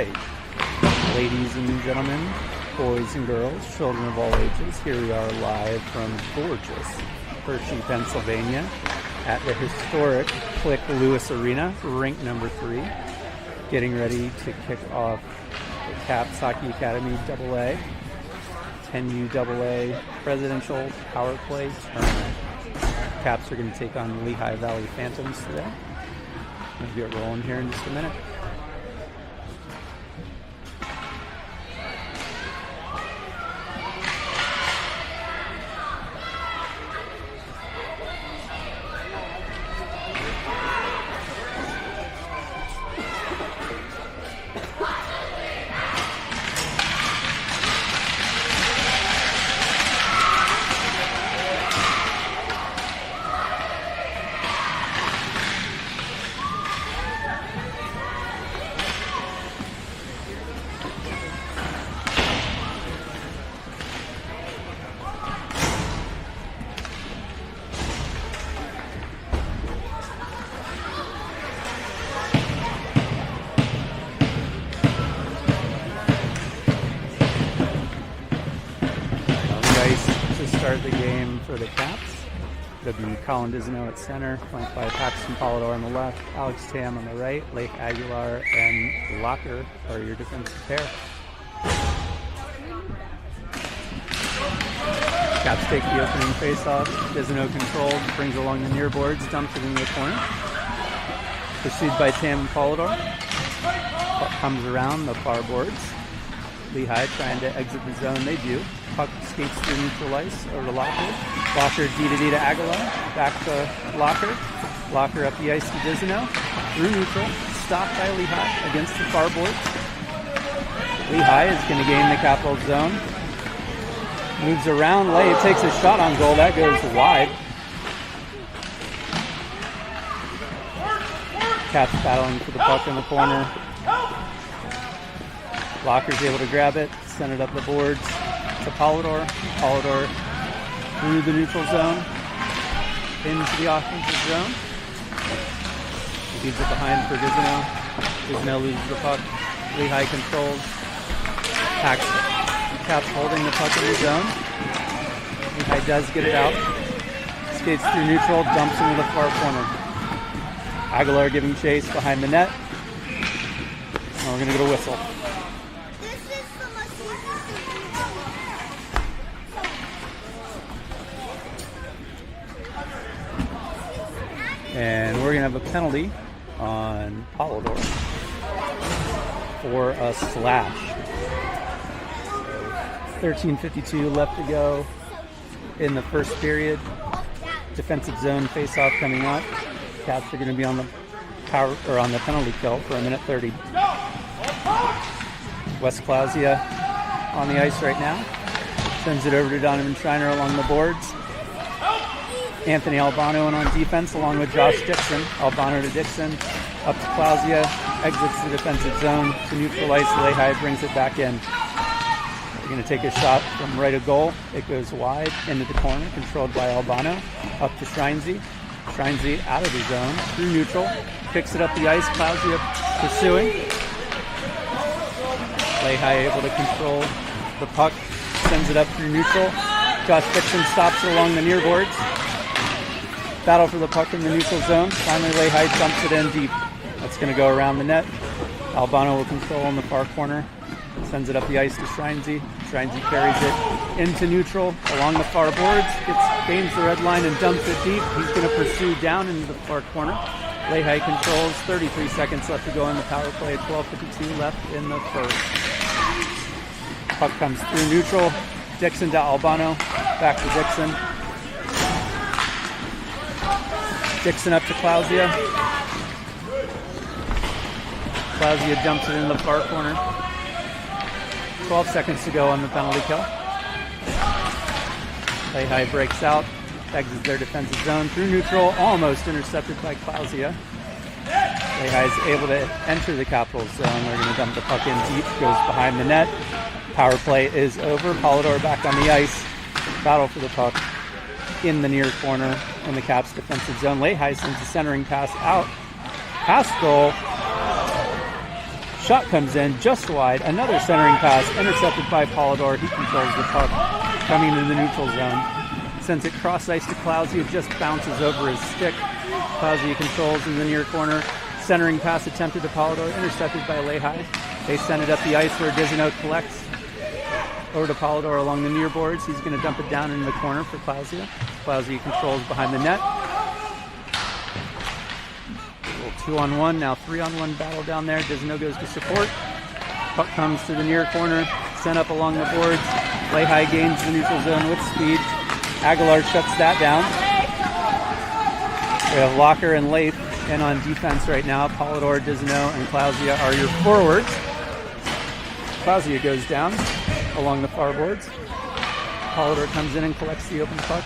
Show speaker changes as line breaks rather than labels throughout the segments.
right. Ladies and gentlemen, boys and girls, children of all ages, here we are live from gorgeous Hershey, Pennsylvania at the historic Click Lewis Arena, rink number 3, getting ready to kick off the Caps Hockey Academy AA, 10U AA Presidential Power Play Tournament. Caps are going to take on Lehigh Valley Phantoms today. We'll get rolling here in just a minute. Start the game for the Caps. W. Colin Dizano at center, flanked by Paxton Polidor on the left, Alex Tam on the right, Lake Aguilar and Locker are your defensive pair. Caps take the opening face-off. Dizano controlled, brings along the near boards, dumps it into the corner. Pursued by Tam and Polidor. Puck comes around the far boards. Lehigh trying to exit the zone. They do. Puck skates through neutral ice over to Locker. Locker D to Aguilar. Back to Locker. Locker up the ice to Dizano. Through neutral. Stopped by Lehigh against the far boards. Lehigh is going to gain the Capital zone. Moves around. Lay takes a shot on goal. That goes wide. Caps battling for the puck in the corner. Locker's able to grab it, send it up the boards to Polidor. Polidor through the neutral zone, into the offensive zone. He leaves it behind for Dizano. Dizano loses the puck. Lehigh controls. Caps holding the puck in the zone. Lehigh does get it out. Skates through neutral, dumps into the far corner. Aguilar giving chase behind the net. And we're going to get a whistle. And we're going to have a penalty on Polidor for a slash. 13:52 left to go in the first period. Defensive zone face-off coming up. Caps are going to be on the on the penalty kill for 1:30. Wes Clausia on the ice right now. Sends it over to Donovan Schreiner along the boards. Anthony Albano in on defense along with Josh Dixon. Albano to Dixon, up to Clausia, exits the defensive zone to neutral ice. Lehigh brings it back in. They're going to take a shot from right of goal. It goes wide into the corner, controlled by Albano. Up to Schreinsey. Schreinsey out of the zone, through neutral. Picks it up the ice. Clausia pursuing. Lehigh able to control the puck. Sends it up through neutral. Josh Dixon stops it along the near boards. Battle for the puck in the neutral zone. Finally, Lehigh dumps it in deep. That's going to go around the net. Albano will control in the far corner. Sends it up the ice to Schreinsey. Schreinsey carries it into neutral along the far boards. Gains the red line and dumps it deep. He's going to pursue down into the far corner. Lehigh controls. 33 seconds left to go in the power play. 12:52 left in the first. Puck comes through neutral. Dixon to Albano. Back to Dixon. Dixon up to Clausia. Clausia dumps it in the far corner. 12 seconds to go on the penalty kill. Lehigh breaks out, exits their defensive zone through neutral, almost intercepted by Clausia. Lehigh is able to enter the Capitals zone. They're going to dump the puck in deep, goes behind the net. Power play is over. Polidor back on the ice. Battle for the puck in the near corner in the Caps defensive zone. Lehigh sends a centering pass out. Past goal. Shot comes in just wide. Another centering pass intercepted by Polidor. He controls the puck coming into the neutral zone. Sends it cross ice to Klausia. It just bounces over his stick. Klausia controls in the near corner. Centering pass attempted to Polidor. Intercepted by Lehigh. They send it up the ice where Dizino collects. Over to Polidor along the near boards. He's going to dump it down in the corner for Klausia. Klausia controls behind the net. 2-on-1, now 3-on-1 battle down there. Dizino goes to support. Puck comes to the near corner, sent up along the boards. Lehigh gains the neutral zone with speed. Aguilar shuts that down. We have Locker and Leith in on defense right now. Polidor, Dizino, and Klausia are your forwards. Klausia goes down along the far boards. Polidor comes in and collects the open puck.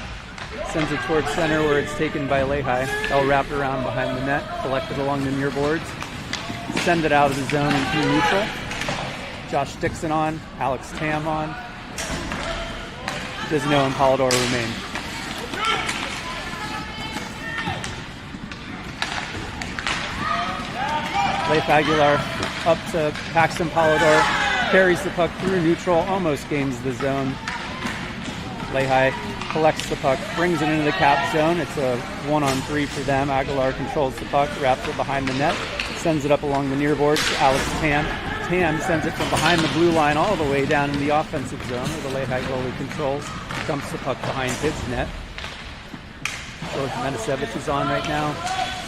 Sends it towards center where it's taken by Lehigh. They'll wrap it around behind the net, collect it along the near boards, send it out of the zone into neutral. Josh Dixon on, Alex Tam on. Dizino and Polidor remain. Leif Aguilar up to Paxton Polidor, carries the puck through neutral, almost gains the zone. Lehigh collects the puck, brings it into the cap zone. It's a 1-on-3 for them. Aguilar controls the puck, wraps it behind the net, sends it up along the near boards to Alex Tam. Tam sends it from behind the blue line all the way down in the offensive zone where the Lehigh goalie controls, dumps the puck behind his net. George Medasevich is on right now.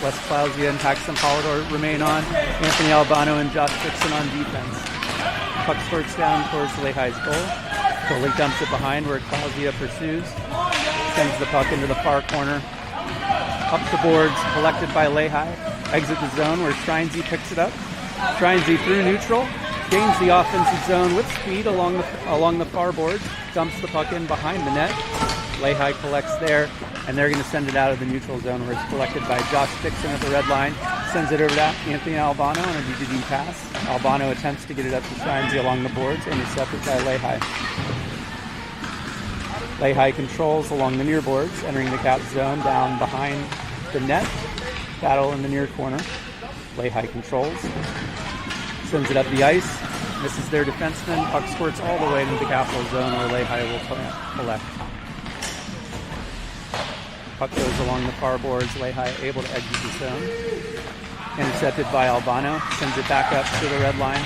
Wes Klausia and Paxton Polidor remain on. Anthony Albano and Josh Dixon on defense. Puck squirts down towards Lehigh's goal. Goalie dumps it behind where Klausia pursues. Sends the puck into the far corner. Up the boards, collected by Lehigh. Exit the zone where Streinsey picks it up. Streinsey through neutral. Gains the offensive zone with speed along the far boards. Dumps the puck in behind the net. Lehigh collects there, and they're going to send it out of the neutral zone where it's collected by Josh Dixon at the red line. Sends it over to Anthony Albano on a DDD pass. Albano attempts to get it up to Streinsey along the boards, intercepted by Lehigh. Lehigh controls along the near boards, entering the cap zone down behind the net. Battle in the near corner. Lehigh controls. Sends it up the ice. Misses their defenseman. Puck squirts all the way into the capital zone where Lehigh will collect. Puck goes along the far boards. Lehigh able to exit the zone. Intercepted by Albano. Sends it back up to the red line.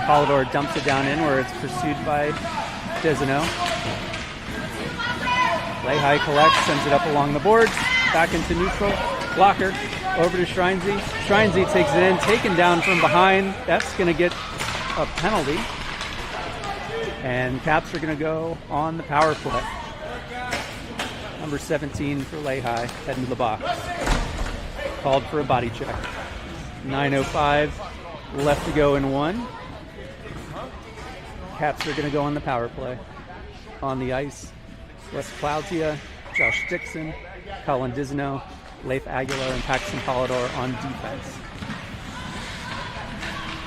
Polidor dumps it down in where it's pursued by Dizino. Lehigh collects, sends it up along the boards, back into neutral. Locker over to Streinsey. Streinsey takes it in, taken down from behind. That's going to get a penalty. And Caps are going to go on the power play. Number 17 for Lehigh, heading to the box. Called for a body check. 9:05 left to go in one. Caps are going to go on the power play. On the ice, Wes Klausia, Josh Dixon, Colin Dizino, Leif Aguilar, and Paxton Polidor on defense.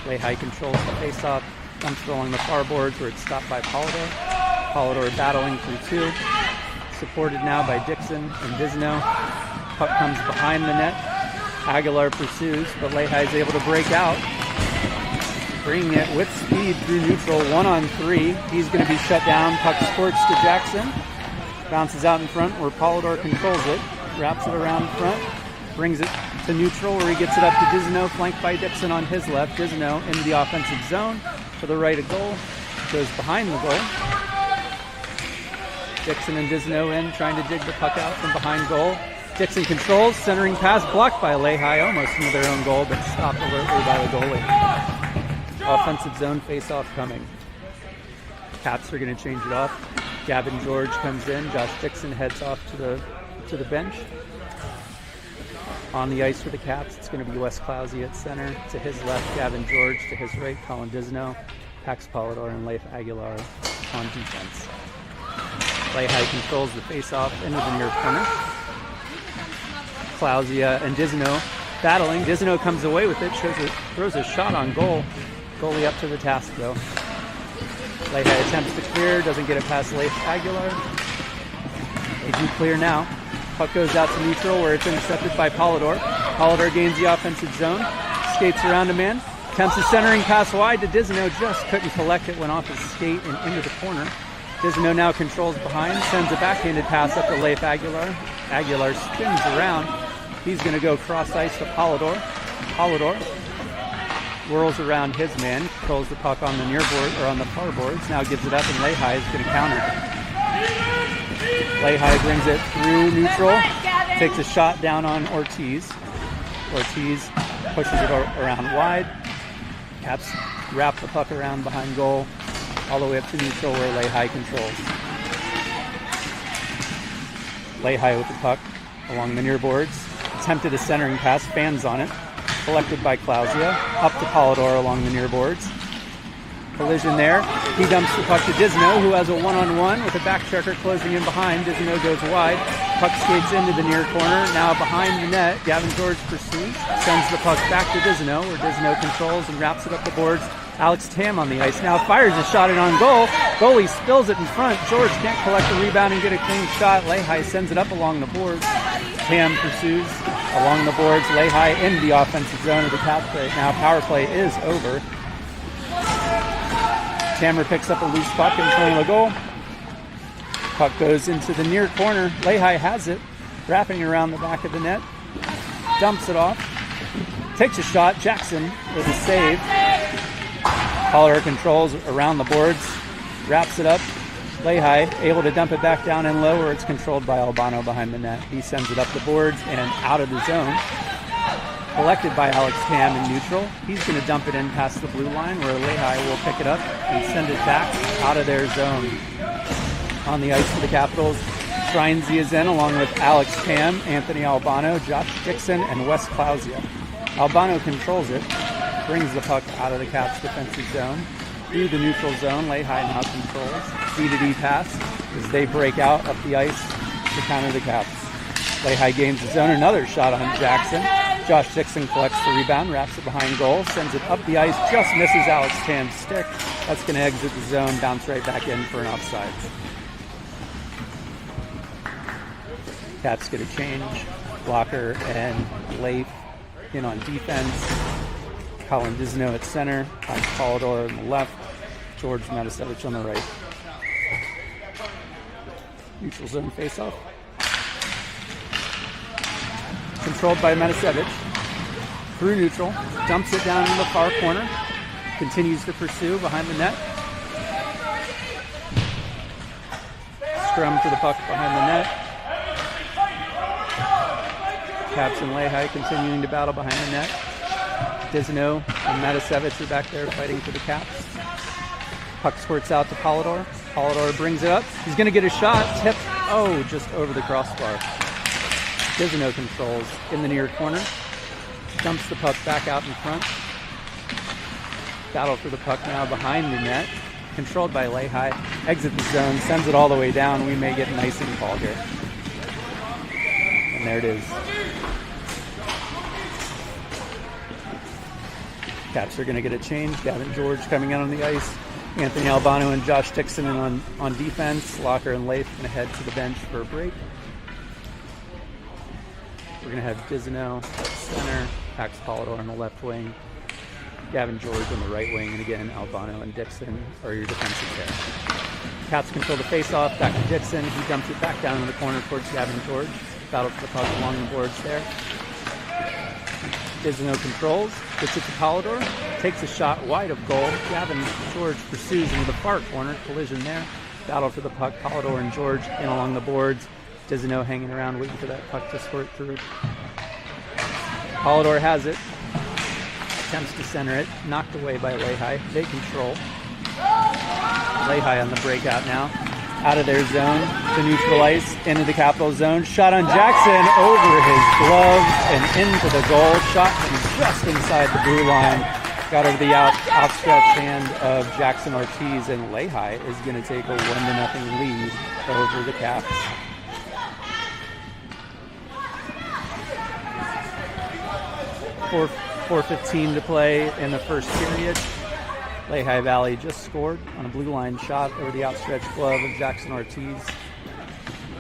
Lehigh controls the faceoff, dumps it along the far boards where it's stopped by Polidor. Polidor battling through two, supported now by Dixon and Dizino. Puck comes behind the net. Aguilar pursues, but Lehigh is able to break out, bringing it with speed through neutral, 1-on-3. He's going to be shut down. Puck squirts to Jackson. Bounces out in front where Polidor controls it. Wraps it around front. Brings it to neutral where he gets it up to Dizino, flanked by Dixon on his left. Dizino into the offensive zone to the right of goal. Goes behind the goal. Dixon and Dizino in, trying to dig the puck out from behind goal. Dixon controls, centering pass blocked by Lehigh, almost into their own goal, but stopped alertly by the goalie. Offensive zone face-off coming. Caps are going to change it off. Gavin George comes in. Josh Dixon heads off to the bench. On the ice for the Caps, it's going to be Wes Klausia at center. To his left, Gavin George. To his right, Colin Dizino, Pax Polidor, and Leif Aguilar on defense. Lehigh controls the face-off into the near corner. Klausia and Dizino battling. Dizino comes away with it, throws a shot on goal. Goalie up to the task, though. Lehigh attempts to clear, doesn't get it past Leif Aguilar. They do clear now. Puck goes out to neutral where it's intercepted by Polidor. Polidor gains the offensive zone, skates around a man, Attempts a centering pass wide to Dizino, just couldn't collect it, went off his skate and into the corner. Dizino now controls behind, sends a backhanded pass up to Leif Aguilar. Aguilar spins around. He's going to go cross ice to Polidor. Polidor whirls around his man, controls the puck on the near board or on the far boards. Now gives it up, and Lehigh is going to counter. Lehigh brings it through neutral, takes a shot down on Ortiz. Ortiz pushes it around wide. Caps wrap the puck around behind goal, all the way up to neutral where Lehigh controls. Lehigh with the puck along the near boards. Attempted a centering pass, fans on it. Collected by Clausia, up to Polidor along the near boards. Collision there. He dumps the puck to Dizino, who has a one-on-one with a back checker closing in behind. Dizino goes wide. Puck skates into the near corner. Now behind the net, Gavin George pursues. Sends the puck back to Dizino, where Dizino controls and wraps it up the boards. Alex Tam on the ice now fires a shot in on goal. Goalie spills it in front. George can't collect the rebound and get a clean shot. Lehigh sends it up along the boards. Tam pursues along the boards. Lehigh in the offensive zone of the Caps right now. Power play is over. Tammer picks up a loose puck in front of the goal. Puck goes into the near corner. Lehigh has it, wrapping around the back of the net. Dumps it off. Takes a shot. Jackson with a save. Polidor controls around the boards. Wraps it up. Lehigh able to dump it back down in low, where it's controlled by Albano behind the net. He sends it up the boards and out of the zone. Collected by Alex Tam in neutral. He's going to dump it in past the blue line, where Lehigh will pick it up and send it back out of their zone. On the ice for the Capitals, Shrinesi is in along with Alex Tam, Anthony Albano, Josh Dixon, and Wes Clausia. Albano controls it, brings the puck out of the Caps defensive zone. Through the neutral zone, Lehigh now controls. D-to-D pass as they break out up the ice to counter the Caps. Lehigh gains the zone, another shot on Jackson. Josh Dixon collects the rebound, wraps it behind goal, sends it up the ice, just misses Alex Tam's stick. That's going to exit the zone, bounce right back in for an offside. Caps get a change. Blocker and Leif in on defense. Colin Dizino at center. Polidor on the left. George Matasevich on the right. Neutral zone faceoff. Controlled by Matasevich. Through neutral. Dumps it down in the far corner. Continues to pursue behind the net. Scrum for the puck behind the net. Caps and Lehigh continuing to battle behind the net. Dizino and Matasevich are back there fighting for the Caps. Puck squirts out to Polidor. Polidor brings it up. He's going to get a shot. Tip. Oh, just over the crossbar. Dizino controls in the near corner. Dumps the puck back out in front. Battle for the puck now behind the net. Controlled by Lehigh. Exit the zone. Sends it all the way down. We may get an icing call here. And there it is. Caps are going to get a change. Gavin George coming out on the ice. Anthony Albano and Josh Dixon on defense. Locker and Leif going to head to the bench for a break. We're going to have Dizino at center. Pax Polidor on the left wing. Gavin George on the right wing. And again, Albano and Dixon are your defensive pair. Caps control the face-off. Back to Dixon. He dumps it back down in the corner towards Gavin George. Battle for the puck along the boards there. Dizino controls, gets it to Polidor, takes a shot wide of goal. Gavin George pursues into the far corner, collision there. Battle for the puck, Polidor and George in along the boards. Dizino hanging around waiting for that puck to squirt through. Polidor has it, attempts to center it, knocked away by Lehigh. They control. Lehigh on the breakout now. Out of their zone to neutral ice, into the Capital zone. Shot on Jackson over his glove and into the goal. Shot from just inside the blue line. Got over the outstretched hand of Jackson Ortiz, and Lehigh is going to take a 1-0 lead over the Caps. .4:15 to play in the first period. Lehigh Valley just scored on a blue line shot over the outstretched glove of Jackson Ortiz.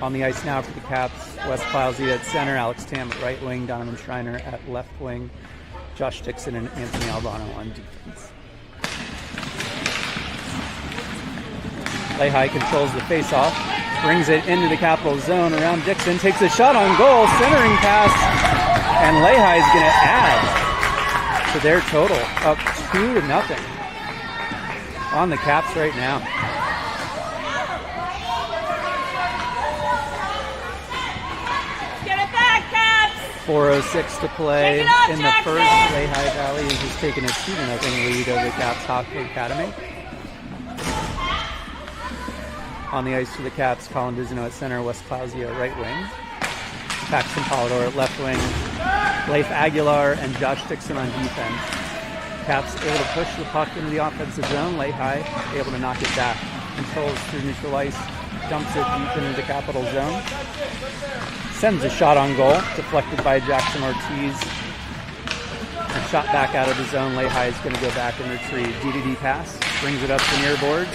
On the ice now for the Caps, Wes Clausia at center, Alex Tam at right wing, Donovan Schreiner at left wing. Josh Dixon and Anthony Albano on defense. Lehigh controls the face-off, brings it into the Capital zone around Dixon, takes a shot on goal, centering pass, and Lehigh is going to add to their total, up 2-0 on the Caps right now.
Get it back, Caps!
4:06 to play in the first. Lehigh Valley has just taken a 2-0 lead over the Caps Hockey Academy. On the ice for the Caps, Colin Dizino at center, Wes Clausio at right wing. Paxton Polidor at left wing. Leif Aguilar and Josh Dixon on defense. Caps able to push the puck into the offensive zone. Lehigh able to knock it back. Controls through neutral ice, dumps it deep into the Capital zone. Sends a shot on goal, deflected by Jackson Ortiz. And shot back out of the zone. Lehigh is going to go back and retrieve. DDD pass, brings it up to near boards.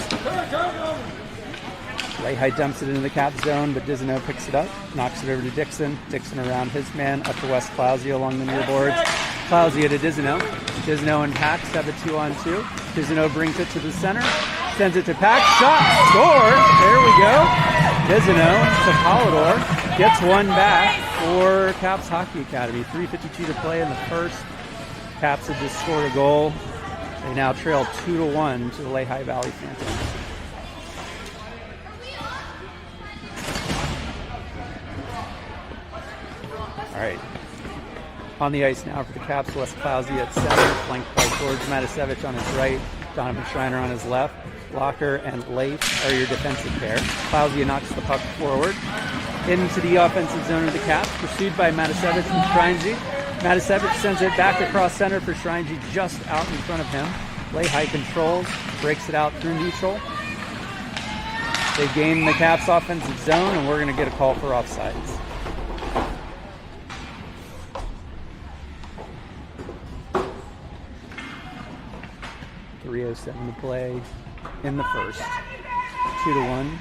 Lehigh dumps it into the Cap zone, but Dizino picks it up, knocks it over to Dixon. Dixon around his man, up to Wes Clausio along the near boards. Clausio to Dizino. Dizino and Pax have a 2-on-2. Dizino brings it to the center, sends it to Pax. Shot, score! There we go. Dizino to Polidor, gets one back for Caps Hockey Academy. 3:52 to play in the first. Caps have just scored a goal. They now trail 2-1 to the Lehigh Valley Phantoms. All right. On the ice now for the Caps, Wes Clausio at center, flanked by George Matasevich on his right, Donovan Schreiner on his left. Locker and Leif are your defensive pair. Clausio knocks the puck forward into the offensive zone of the Caps, pursued by Matasevich and Schreinsey. Matasevich sends it back across center for Schreinsey, just out in front of him. Lehigh controls, breaks it out through neutral. They gain the Caps offensive zone, and we're going to get a call for offsides. .307 to play in the first. 2-1,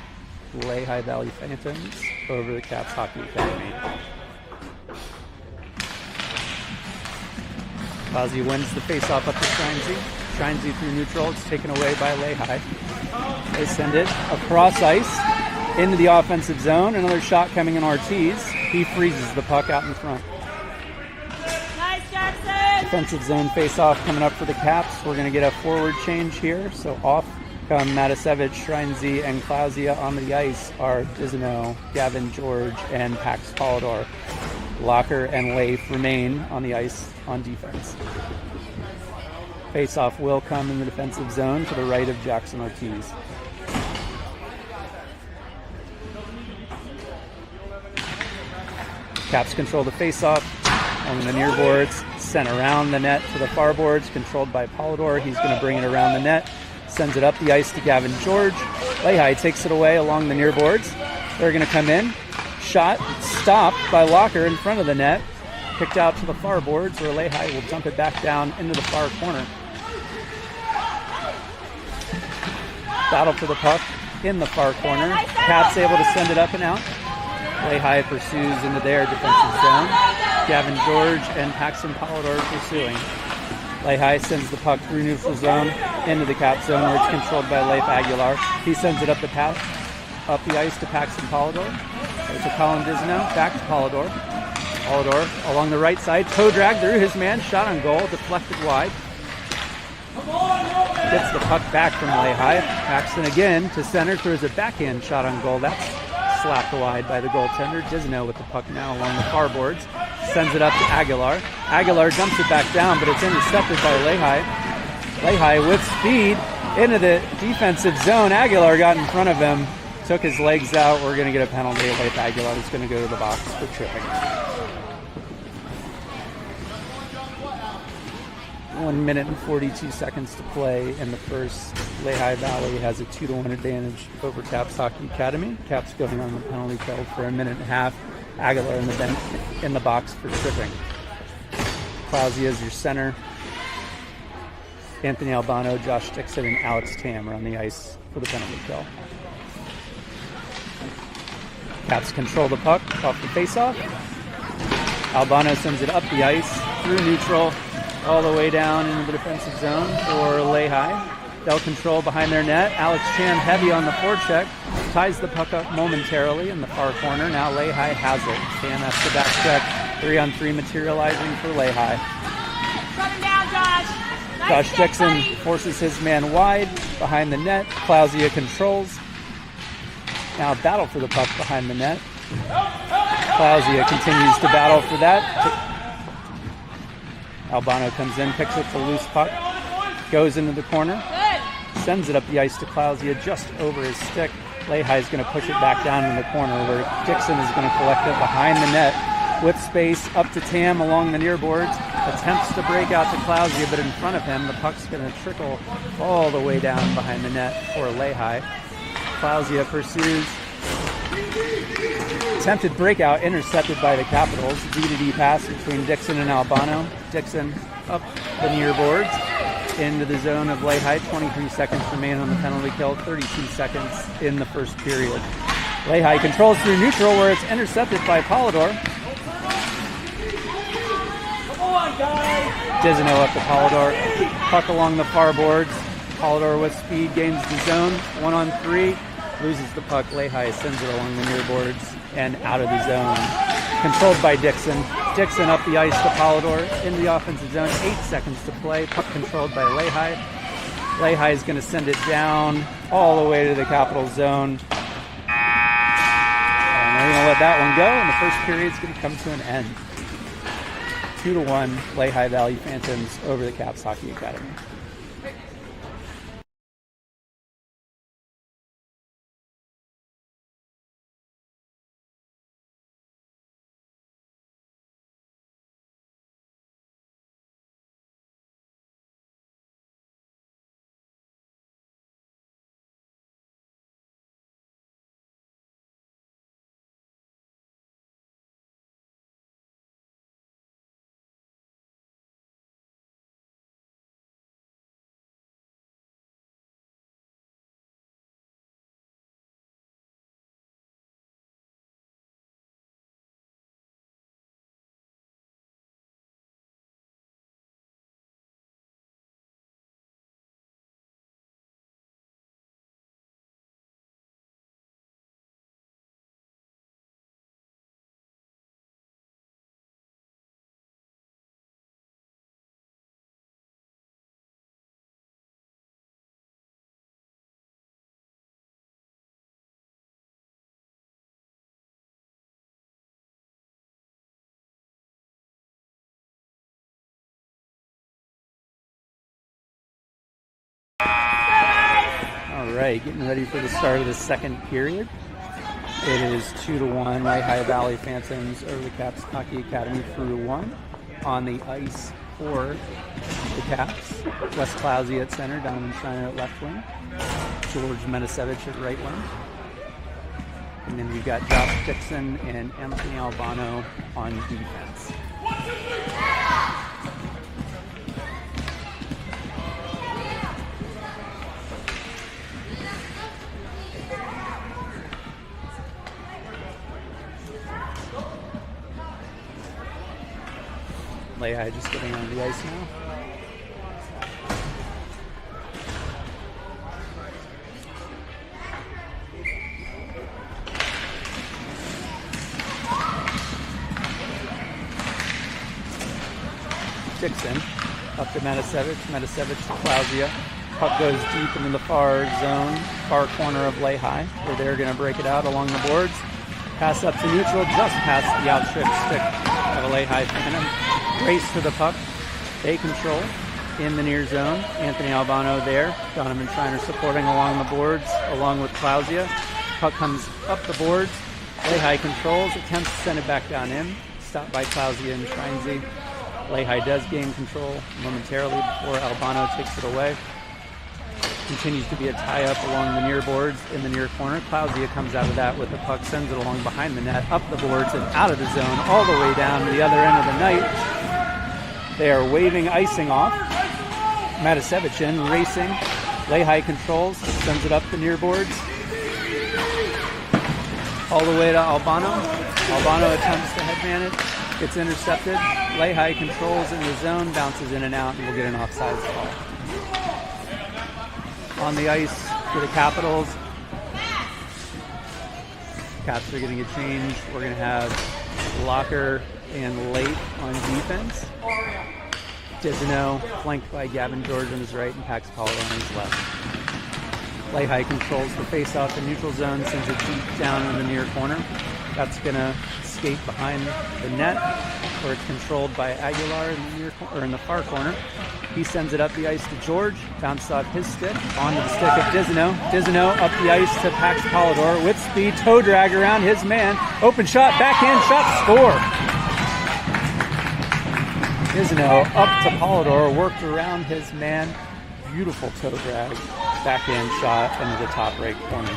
Lehigh Valley Phantoms over the Caps Hockey Academy. Clausio wins the face-off up to Schreinsey. Schreinsey through neutral. It's taken away by Lehigh. They send it across ice into the offensive zone. Another shot coming in Ortiz. He freezes the puck out in front. Defensive zone face-off coming up for the Caps. We're going to get a forward change here. So off come Matasevich, Schreinsey, and Clausio. On the ice are Dizino, Gavin George, and Pax Polidor. Locker and Leif remain on the ice on defense. Face-off will come in the defensive zone to the right of Jackson Ortiz. Caps control the face-off on the near boards. Sent around the net to the far boards, controlled by Polidor. He's going to bring it around the net, sends it up the ice to Gavin George. Lehigh takes it away along the near boards. They're going to come in. Shot stopped by Locker in front of the net. Picked out to the far boards where Lehigh will dump it back down into the far corner. Battle for the puck in the far corner. Caps able to send it up and out. Lehigh pursues into their defensive zone. Gavin George and Paxton Polidor pursuing. Lehigh sends the puck through neutral zone into the Cap zone, where it's controlled by Leif Aguilar. He sends it up the ice to Paxton Polidor. There's a Colin Dizino, back to Polidor. Polidor along the right side, toe drag through his man, shot on goal, deflected wide. Gets the puck back from Lehigh. Paxton again to center, throws a backhand shot on goal. That's slapped wide by the goaltender. Dizino with the puck now along the far boards. Sends it up to Aguilar. Aguilar dumps it back down, but it's intercepted by Lehigh. Lehigh with speed into the defensive zone. Aguilar got in front of him, took his legs out. We're going to get a penalty. Leif Aguilar is going to go to the box for tripping. 1 minute and 42 seconds to play in the first. Lehigh Valley has a 2-1 advantage over Caps Hockey Academy. Caps going on the penalty kill for a minute and a half. Aguilar in the box for tripping. Clausio is your center. Anthony Albano, Josh Dixon, and Alex Tam are on the ice for the penalty kill. Caps control the puck off the faceoff. Albano sends it up the ice through neutral. all the way down into the defensive zone for Lehigh. They'll control behind their net. Alex Chan heavy on the forecheck. Ties the puck up momentarily in the far corner. Now Lehigh has it. Chan has to back check. 3-on-3 materializing for Lehigh.
Shut him down, Josh. Nice
Josh
stick,
Dixon
buddy.
forces his man wide behind the net. Clausia controls. Now battle for the puck behind the net. Clausia continues to battle for that. Albano comes in, picks up the loose puck, goes into the corner, sends it up the ice to Clausia just over his stick. Lehigh is going to push it back down in the corner where Dixon is going to collect it behind the net with space up to Tam along the near boards. Attempts to break out to Clausia, but in front of him, the puck's going to trickle all the way down behind the net for Lehigh. Clausia pursues. Attempted breakout intercepted by the Capitals. D-to-D pass between Dixon and Albano. Dixon up the near boards into the zone of Lehigh. 23 seconds remain on the penalty kill. 32 seconds in the first period. Lehigh controls through neutral where it's intercepted by Polidor. Dizino up to Polidor. Puck along the far boards. Polidor with speed gains the zone. 1-on-3. Loses the puck. Lehigh sends it along the near boards and out of the zone. Controlled by Dixon. Dixon up the ice to Polidor in the offensive zone. 8 seconds to play. Puck controlled by Lehigh. Lehigh is going to send it down all the way to the Capital zone. And they're going to let that one go, and the first period is going to come to an end. 2-1 Lehigh Valley Phantoms over the Caps Hockey Academy. All right, getting ready for the start of the second period. It is 2-1 Lehigh Valley Phantoms over the Caps Hockey Academy through 1. On the ice for the Caps, Wes Clausia at center, Donovan Schreiner at left wing, George Metasevich at right wing. And then we've got Josh Dixon and Anthony Albano on defense. Lehigh just getting on the ice now. Dixon up to Metasevich. Metasevich to Clausia. Puck goes deep into the far zone, far corner of Lehigh, where they're going to break it out along the boards. Pass up to neutral, just past the outstretched stick of a Lehigh fan. Race to the puck. They control in the near zone. Anthony Albano there. Donovan Schreiner supporting along the boards, along with Clausia. Puck comes up the boards. Lehigh controls, attempts to send it back down in. Stopped by Clausia and Schreinsey. Lehigh does gain control momentarily before Albano takes it away. Continues to be a tie-up along the near boards in the near corner. Clausia comes out of that with the puck, sends it along behind the net, up the boards and out of the zone, all the way down to the other end of the night. They are waving icing off. Metasevich in, racing. Lehigh controls, sends it up the near boards. All the way to Albano. Albano attempts to headman it. It's intercepted. Lehigh controls in the zone, bounces in and out, and we'll get an offsides call. On the ice for the Capitals. Caps are getting a change. We're going to have Locker and Late on defense. Disino flanked by Gavin George on his right and Pax Paulo on his left. Lehigh controls the face-off in neutral zone, sends it deep down in the near corner. That's going to skate behind the net, where it's controlled by Aguilar in the far corner. He sends it up the ice to George, bounces off his stick, onto the stick of Disino. Disino up the ice to Pax Polidor with speed, toe drag around his man. Open shot, backhand shot, score! Disino up to Polidor, worked around his man. Beautiful toe drag, backhand shot into the top right corner.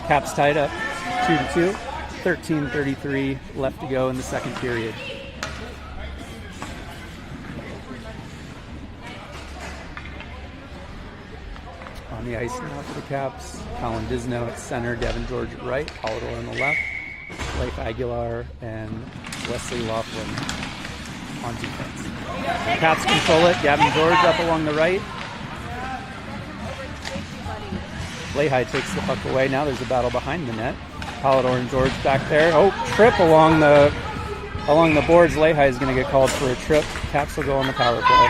Caps tied up 2-2, 13:33 left to go in the second period. On the ice now for the Caps, Colin Disino at center, Devin George at right, Polidor on the left, Leif Aguilar and Wesley Laughlin on defense. The Caps control it, Gavin George up along the right. Lehigh takes the puck away. Now there's a battle behind the net. Polidor and George back there. Oh, trip along the boards. Lehigh is going to get called for a trip. Caps will go on the power play.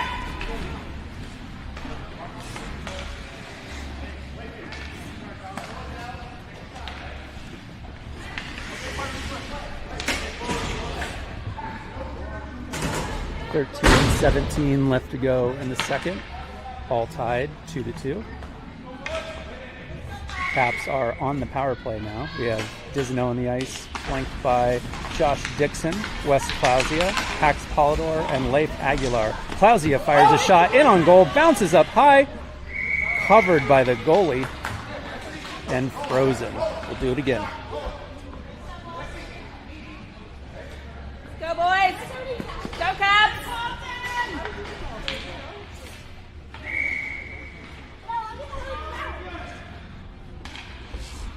.17 left to go in the second. All tied 2-2. Caps are on the power play now. We have Disino on the ice, flanked by Josh Dixon, Wes Clausia, Pax Polidor, and Leif Aguilar. Clausia fires a shot in on goal, bounces up high, covered by the goalie, and frozen. We'll do it again.
Go, boys. Go, Caps.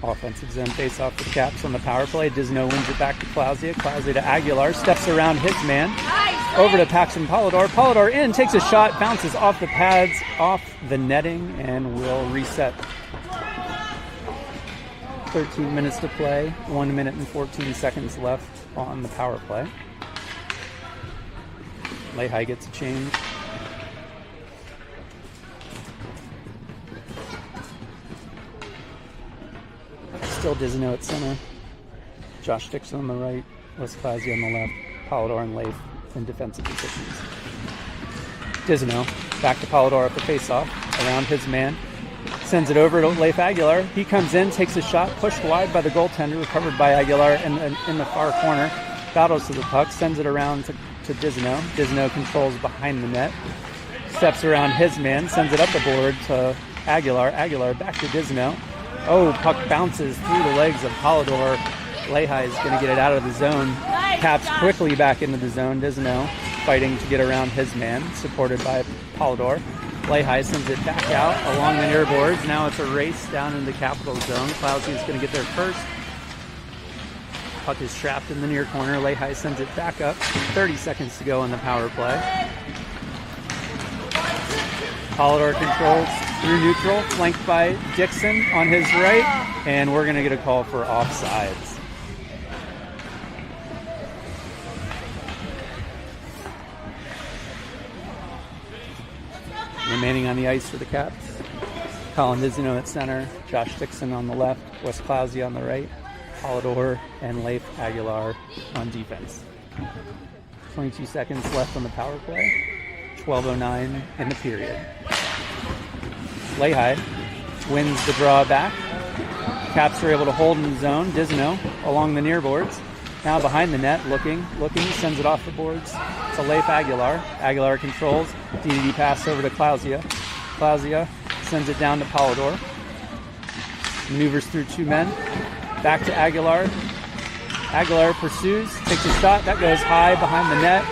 Offensive zone face-off for Caps on the power play. Disino wins it back to Clausia. Clausia to Aguilar. Steps around his man.
Nice.
Over to Pax and Polidor. Polidor in, takes a shot, bounces off the pads, off the netting, and will reset. 13 minutes to play. 1 minute and 14 seconds left on the power play. Lehigh gets a change. Still Disino at center. Josh Dixon on the right. Wes Clausia on the left. Polidor and Leif in defensive positions. Disino back to Polidor at the faceoff. Around his man. Sends it over to Leif Aguilar. He comes in, takes a shot, pushed wide by the goaltender, recovered by Aguilar in the far corner. Battles to the puck, sends it around to Disino. Disino controls behind the net. Steps around his man, sends it up the board to Aguilar. Aguilar back to Disino. Oh, puck bounces through the legs of Polidor. Lehigh is going to get it out of the zone. Caps quickly back into the zone. Disino fighting to get around his man, supported by Polidor. Lehigh sends it back out along the near boards. Now it's a race down in the Capital zone. Clausia is going to get there first. Puck is trapped in the near corner. Lehigh sends it back up. 30 seconds to go in the power play. Polidor controls through neutral, flanked by Dixon on his right, and we're going to get a call for offsides. Remaining on the ice for the Caps, Colin Disino at center, Josh Dixon on the left, Wes Clausia on the right, Polidor and Leif Aguilar on defense. 22 seconds left on the power play. 12:09 in the period. Lehigh wins the draw back. Caps are able to hold in the zone. Disino along the near boards. Now behind the net, looking, sends it off the boards to Leif Aguilar. Aguilar controls. DDD pass over to Clausia. Clausia sends it down to Polidor. Maneuvers through two men. Back to Aguilar. Aguilar pursues, takes a shot. That goes high behind the net.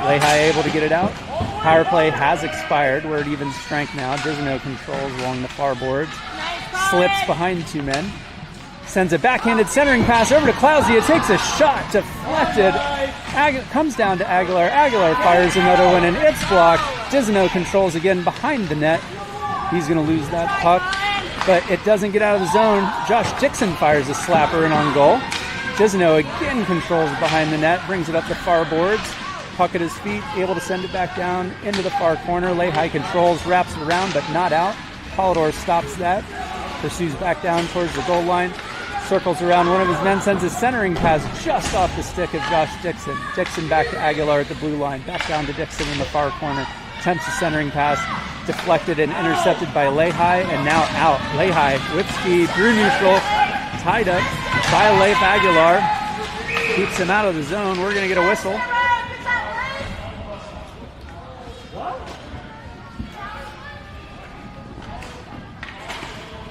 Lehigh able to get it out. Power play has expired. We're at even strength now. Disino controls along the far boards. Slips behind two men. Sends a backhanded centering pass over to Clausia. Takes a shot, deflected. Comes down to Aguilar. Aguilar fires another one, and it's blocked. Dizano controls again behind the net. He's going to lose that puck, but it doesn't get out of the zone. Josh Dixon fires a slapper in on goal. Dizano again controls behind the net, brings it up the far boards. Puck at his feet, able to send it back down into the far corner. Lehigh controls, wraps it around, but not out. Polidor stops that, pursues back down towards the goal line. Circles around one of his men, sends a centering pass just off the stick of Josh Dixon. Dixon back to Aguilar at the blue line, back down to Dixon in the far corner. Attempts a centering pass, deflected and intercepted by Lehigh, and now out. Lehigh with speed through neutral, tied up by Leif Aguilar. Keeps him out of the zone. We're going to get a whistle.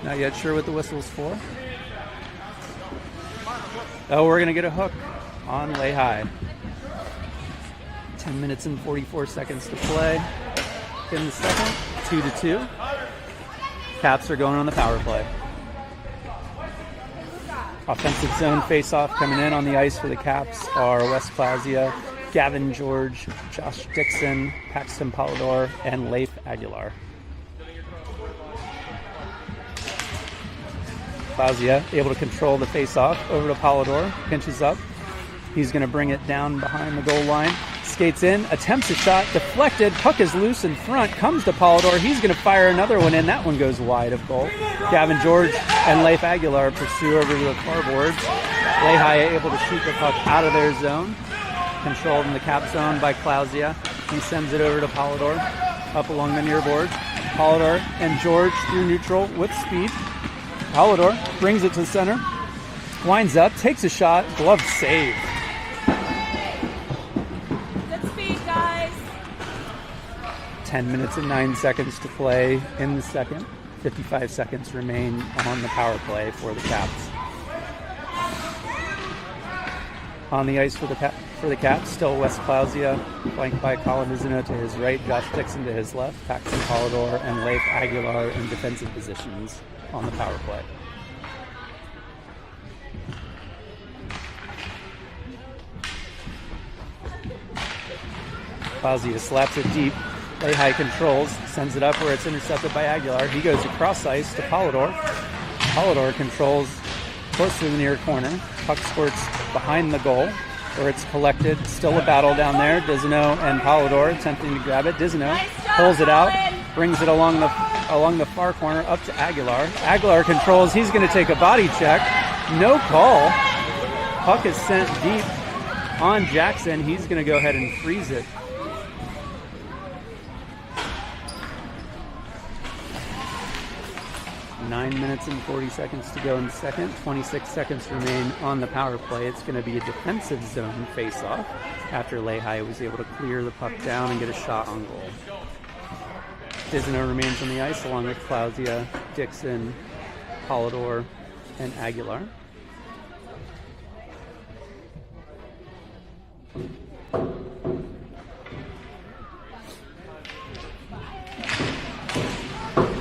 Not yet sure what the whistle's for. Oh, we're going to get a hook on Lehigh. 10 minutes and 44 seconds to play in the second. 2-2. Caps are going on the power play. Offensive zone face-off coming in on the ice for the Caps are Wes Clausia, Gavin George, Josh Dixon, Paxton Polidor, and Leif Aguilar. Clausia able to control the face-off over to Polidor, pinches up. He's going to bring it down behind the goal line. Skates in, attempts a shot, deflected. Puck is loose in front, comes to Polidor. He's going to fire another one in. That one goes wide of goal. Gavin George and Leif Aguilar pursue over to the far boards. Lehigh able to shoot the puck out of their zone. Controlled in the cap zone by Clausia. He sends it over to Polidor, up along the near boards. Polidor and George through neutral with speed. Polidor brings it to center, winds up, takes a shot, glove save.
Good speed, guys.
10 minutes and 9 seconds to play in the second. 55 seconds remain on the power play for the Caps. On the ice for the Caps, still Wes Clausia, flanked by Colin Dizano to his right, Josh Dixon to his left, Paxton Polidor and Leif Aguilar in defensive positions on the power play. Clausia slaps it deep. Lehigh controls, sends it up where it's intercepted by Aguilar. He goes across ice to Polidor. Polidor controls close to the near corner. Puck squirts behind the goal where it's collected. Still a battle down there. Dizano and Polidor attempting to grab it. Dizano pulls it out, brings it along the far corner up to Aguilar. Aguilar controls. He's going to take a body check. No call. Puck is sent deep on Jackson. He's going to go ahead and freeze it. 9 minutes and 40 seconds to go in the second. 26 seconds remain on the power play. It's going to be a defensive zone face-off after Lehigh was able to clear the puck down and get a shot on goal. Dizano remains on the ice along with Clausia, Dixon, Polidor, and Aguilar.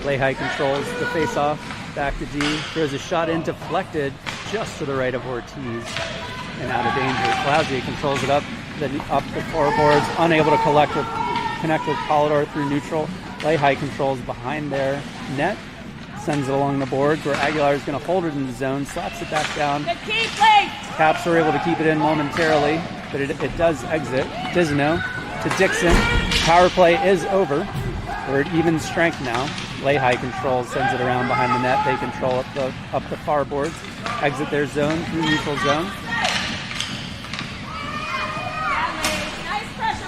Lehigh controls the face-off, back to D, throws a shot in, deflected just to the right of Ortiz and out of danger. Clausia controls it up the forwards, unable to connect with Polidor through neutral. Lehigh controls behind their net, sends it along the boards where Aguilar is going to hold it in the zone, slaps it back down. Caps are able to keep it in momentarily, but it does exit. Dizano to Dixon. Power play is over. We're at even strength now. Lehigh controls, sends it around behind the net. They control up the far boards, exit their zone through neutral zone.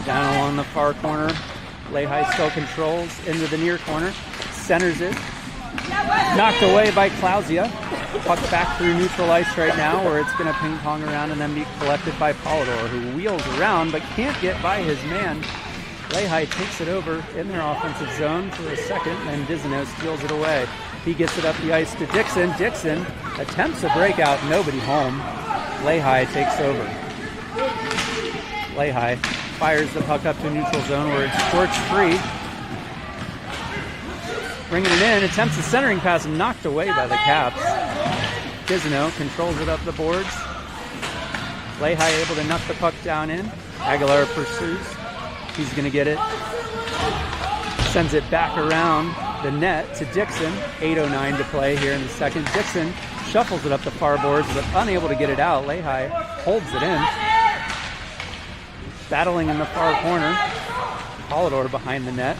Down along the far corner, Lehigh still controls into the near corner, centers it, knocked away by Clausia. Puck back through neutral ice right now, where it's going to ping pong around and then be collected by Polidor, who wheels around but can't get by his man. Lehigh takes it over in their offensive zone for a second, and Dizano steals it away. He gets it up the ice to Dixon. Dixon attempts a breakout, nobody home. Lehigh takes over. Lehigh fires the puck up to neutral zone where it's squirts free. Bringing it in, attempts a centering pass, knocked away by the Caps. Disno controls it up the boards. Lehigh able to knock the puck down in. Aguilar pursues. He's going to get it. Sends it back around the net to Dixon. 8:09 to play here in the second. Dixon shuffles it up the far boards, but unable to get it out. Lehigh holds it in. Battling in the far corner. Polidor behind the net.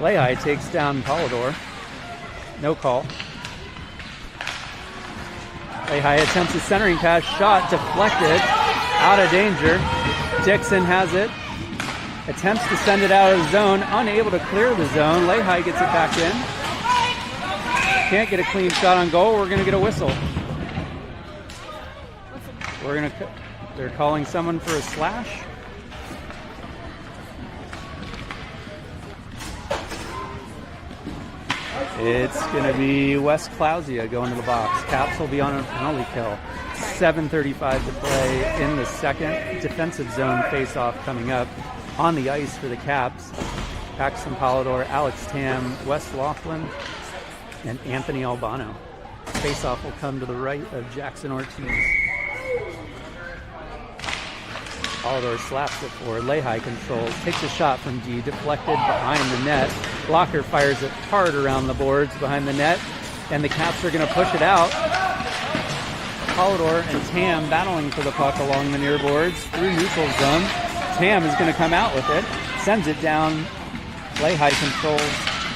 Lehigh takes down Polidor. No call. Lehigh attempts a centering pass. Shot deflected. Out of danger. Dixon has it. Attempts to send it out of the zone. Unable to clear the zone. Lehigh gets it back in. Can't get a clean shot on goal. We're going to get a whistle. They're calling someone for a slash. It's going to be Wes Clausia going to the box. Caps will be on a penalty kill. 7:35 to play in the second. Defensive zone face-off coming up on the ice for the Caps. Paxton Polidor, Alex Tam, Wes Laughlin, and Anthony Albano. Face-off will come to the right of Jackson Ortiz. Polidor slaps it forward. Lehigh controls. Takes a shot from D. Deflected behind the net. Blocker fires it hard around the boards behind the net. And the Caps are going to push it out. Polidor and Tam battling for the puck along the near boards through neutral zone. Tam is going to come out with it. Sends it down. Lehigh controls.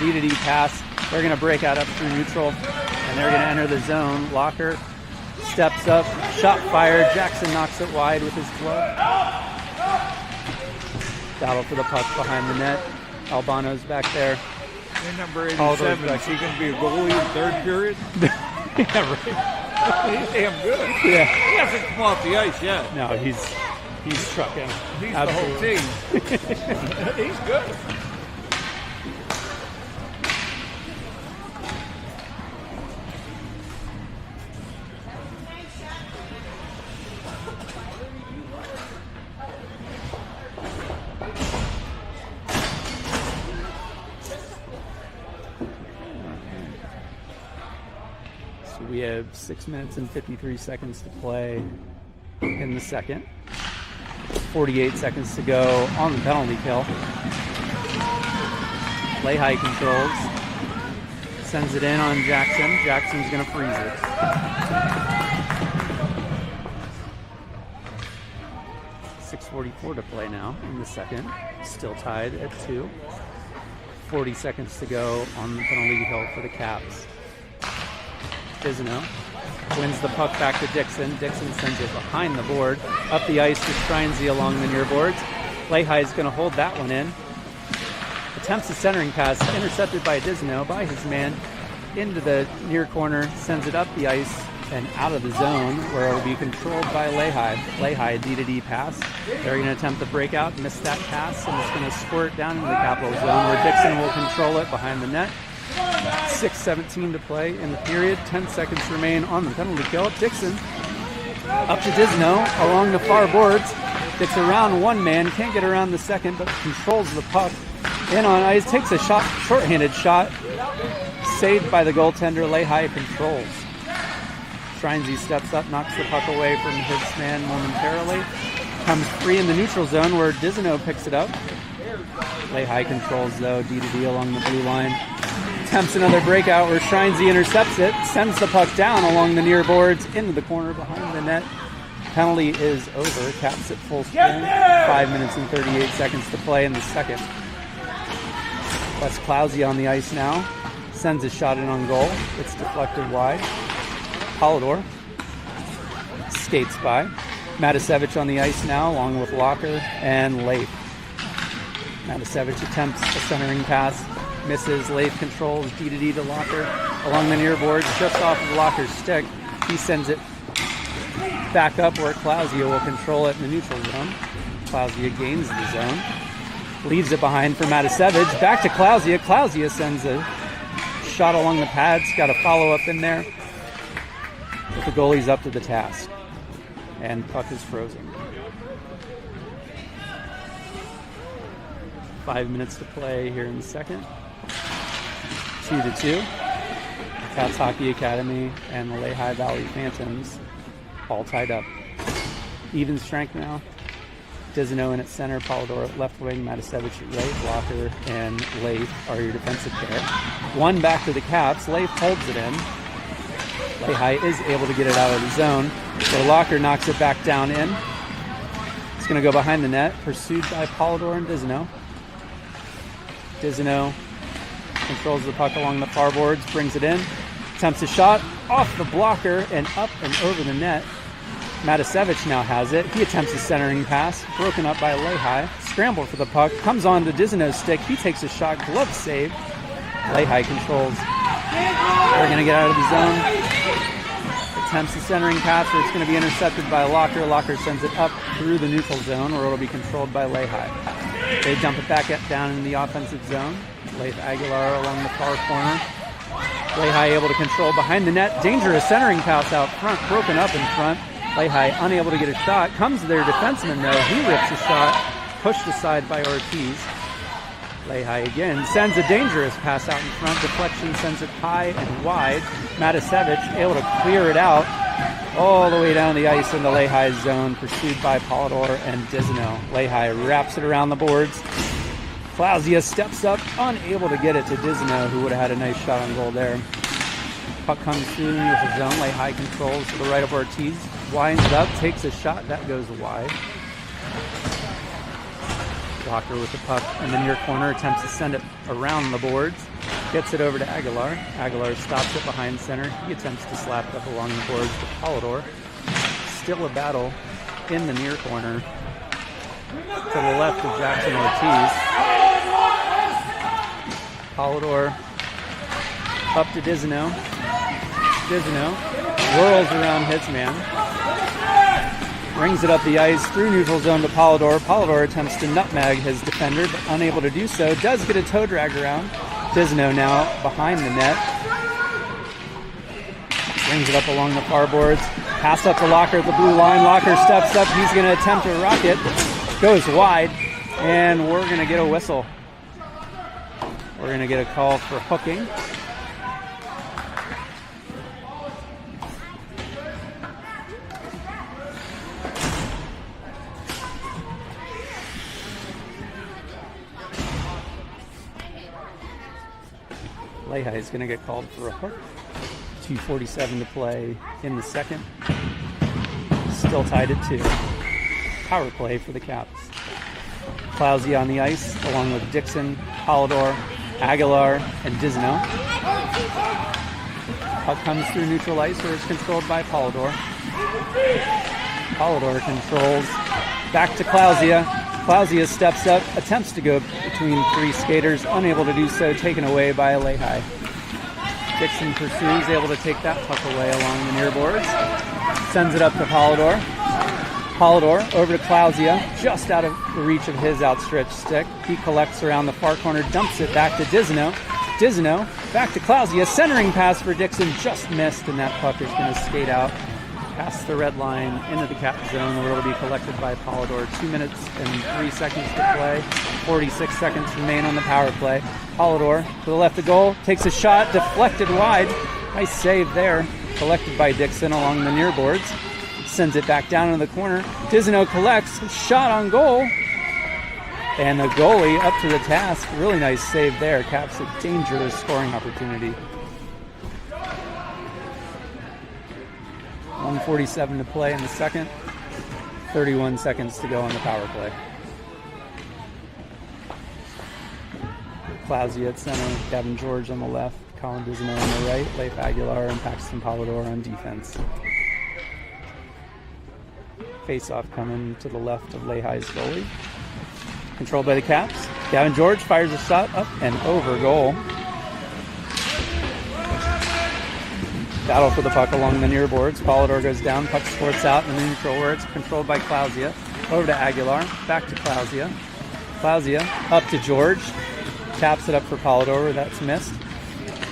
D-to-D pass. They're going to break out up through neutral. And they're going to enter the zone. Locker steps up. Shot fired. Jackson knocks it wide with his glove. Battle for the puck behind the net. Albano's back there.
And number 87, is he going to be a goalie in third period?
Yeah, right.
He's damn good.
Yeah.
He hasn't come off the ice yet.
No, he's trucking.
He's
Absolutely.
the whole team. He's good.
We have 6 minutes and 53 seconds to play in the second. 48 seconds to go on the penalty kill. Lehigh controls. Sends it in on Jackson. Jackson's going to freeze it. .6:44 to play now in the second. Still tied at 2. 40 seconds to go on the penalty kill for the Caps. Disno wins the puck back to Dixon. Dixon sends it behind the board, up the ice to Strinzy along the near boards. Lehigh is going to hold that one in. Attempts a centering pass, intercepted by Disno, by his man, into the near corner, sends it up the ice and out of the zone, where it will be controlled by Lehigh. Lehigh, D-to-D pass. They're going to attempt the breakout, miss that pass, and it's going to squirt down into the capital zone, where Dixon will control it behind the net. 6:17 to play in the period. 10 seconds remain on the penalty kill. Dixon up to Disno along the far boards. Gets around one man, can't get around the second, but controls the puck in on ice. Takes a shot, shorthanded shot, saved by the goaltender. Lehigh controls. Strinzy steps up, knocks the puck away from his man momentarily. Comes free in the neutral zone where Disno picks it up. Lehigh controls though, D-to-D along the blue line. Attempts another breakout where Strinzy intercepts it, sends the puck down along the near boards into the corner behind the net. Penalty is over. Caps at full sprint. 5 minutes and 38 seconds to play in the second. Wes Clausia on the ice now. Sends a shot in on goal. It's deflected wide. Polidor skates by. Matasevich on the ice now, along with Locker and Leif. Matasevich attempts a centering pass. Misses. Leif controls. D-to-D to Locker along the near boards, just off of Locker's stick. He sends it back up where Clausia will control it in the neutral zone. Clausia gains the zone. Leaves it behind for Matasevich. Back to Clausia. Clausia sends a shot along the pads. Got a follow-up in there. But the goalie's up to the task. And puck is frozen. 5 minutes to play here in the second. 2-2. Cats Hockey Academy and the Lehigh Valley Phantoms all tied up. Even strength now. Dizino in at center, Polidor at left wing, Matasevich at right, Blocker and Leif are your defensive pair. One back to the Caps. Leif holds it in. Lehigh is able to get it out of the zone. So Locker knocks it back down in. It's going to go behind the net, pursued by Polidor and Dizino. Dizino controls the puck along the far boards, brings it in, attempts a shot off the blocker and up and over the net. Matasevich now has it. He attempts a centering pass, broken up by Lehigh. Scramble for the puck, comes on to Dizino's stick. He takes a shot, glove save. Lehigh controls. They're going to get out of the zone. Attempts a centering pass, or it's going to be intercepted by Locker. Locker sends it up through the neutral zone, or it'll be controlled by Lehigh. They dump it back down in the offensive zone. Leif Aguilar along the far corner. Lehigh able to control behind the net. Dangerous centering pass out front, broken up in front. Lehigh unable to get a shot. Comes to their defenseman though. He rips a shot, pushed aside by Ortiz. Lehigh again sends a dangerous pass out in front. Deflection sends it high and wide. Matasevich able to clear it out all the way down the ice in the Lehigh zone, pursued by Polidor and Dizino. Lehigh wraps it around the boards. Clausia steps up, unable to get it to Dizino, who would have had a nice shot on goal there. Puck comes through the neutral zone. Lehigh controls to the right of Ortiz. Winds it up, takes a shot. That goes wide. Blocker with the puck in the near corner, attempts to send it around the boards. Gets it over to Aguilar. Aguilar stops it behind center. He attempts to slap it up along the boards to Polidor. Still a battle in the near corner to the left of Jackson Ortiz. Polidor up to Dizino. Dizino whirls around his man. Brings it up the ice through neutral zone to Polidor. Polidor attempts to nutmeg his defender, but unable to do so. Does get a toe drag around. Dizino now behind the net. Brings it up along the far boards. Pass up to Locker at the blue line. Locker steps up. He's going to attempt a rocket. Goes wide. And we're going to get a whistle. We're going to get a call for hooking. Lehigh is going to get called for a hook. 2:47 to play in the second. Still tied at 2. Power play for the Caps. Clausia on the ice, along with Dixon, Polidor, Aguilar, and Dizino. Puck comes through neutral ice, where it's controlled by Polidor. Polidor controls back to Clausia. Clausia steps up, attempts to go between 3 skaters, unable to do so, taken away by Lehigh. Dixon pursues, able to take that puck away along the near boards. Sends it up to Polidor. Polidor over to Clausia, just out of the reach of his outstretched stick. He collects around the far corner, dumps it back to Dizino. Dizino back to Clausia, centering pass for Dixon, just missed, and that puck is going to skate out past the red line into the Cap zone, where it'll be collected by Polidor. 2 minutes and 3 seconds to play. 46 seconds remain on the power play. Polidor to the left of goal, takes a shot, deflected wide. Nice save there, collected by Dixon along the near boards. Sends it back down into the corner. Dizino collects, shot on goal. And the goalie up to the task. Really nice save there. Caps a dangerous scoring opportunity. 1:47 to play in the second. 31 seconds to go on the power play. Clausia at center, Gavin George on the left, Colin Dizino on the right, Leif Aguilar and Paxton Polidor on defense. Face-off coming to the left of Lehigh's goalie. Controlled by the Caps. Gavin George fires a shot up and over goal. Battle for the puck along the near boards. Polidor goes down, puck squirts out in the neutral, where it's controlled by Clausia. Over to Aguilar, back to Clausia. Clausia up to George. Taps it up for Polidor, where that's missed.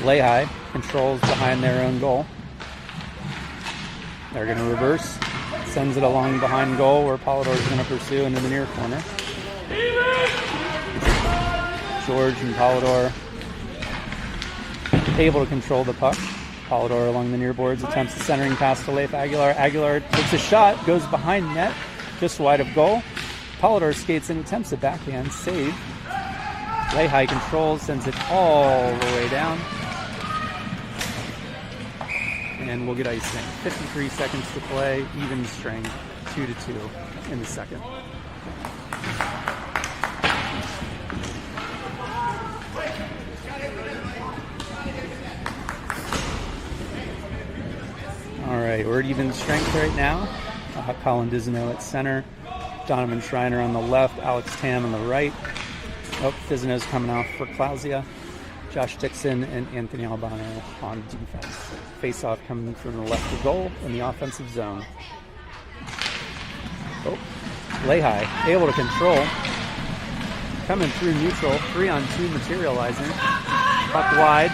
Lehigh controls behind their own goal. They're going to reverse. Sends it along behind goal, where Polidor is going to pursue into the near corner. George and Polidor able to control the puck. Polidor along the near boards attempts the centering pass to Leif Aguilar. Aguilar takes a shot, goes behind net, just wide of goal. Polidor skates in, attempts a backhand save. Lehigh controls, sends it all the way down. And we'll get icing. 53 seconds to play, even strength, 2-2 in the second. All right, we're at even strength right now. Colin Dizano at center, Donovan Schreiner on the left, Alex Tam on the right. Oh, Dizano's coming off for Clausia. Josh Dixon and Anthony Albano on defense. Face-off coming from the left of goal in the offensive zone. Oh, Lehigh able to control. Coming through neutral, 3-on-2 materializing. Puck wide,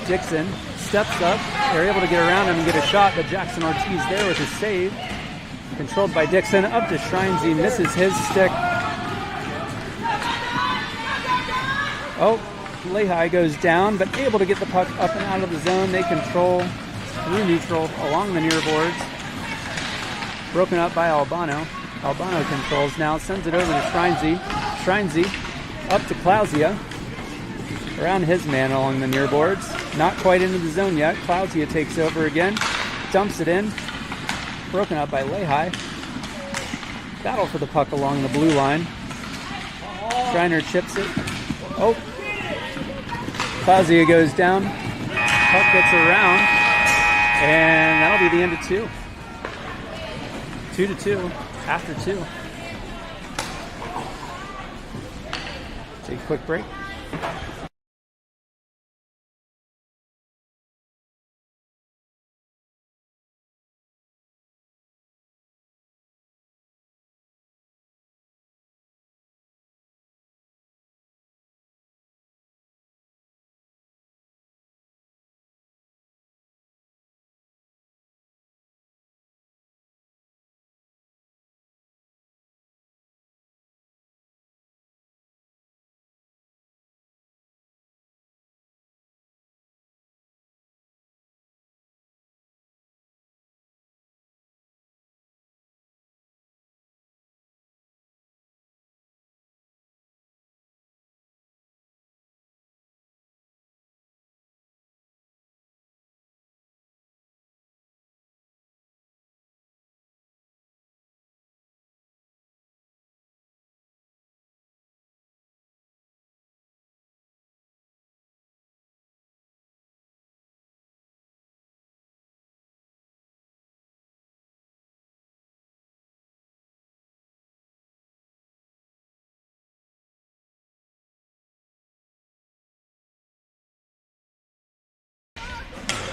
Dixon steps up. They're able to get around him and get a shot, but Jackson Ortiz there with his save. Controlled by Dixon, up to Schreinsey, misses his stick. Oh, Lehigh goes down, but able to get the puck up and out of the zone. They control through neutral along the near boards. Broken up by Albano. Albano controls now, sends it over to Schreinsey. Schreinsey up to Clausia. Around his man along the near boards. Not quite into the zone yet. Clausia takes over again. Dumps it in. Broken up by Lehigh. Battle for the puck along the blue line. Schreiner chips it. Oh. Clausia goes down. Puck gets around. And that'll be the end of 2. 2-2 after 2. Take a quick break.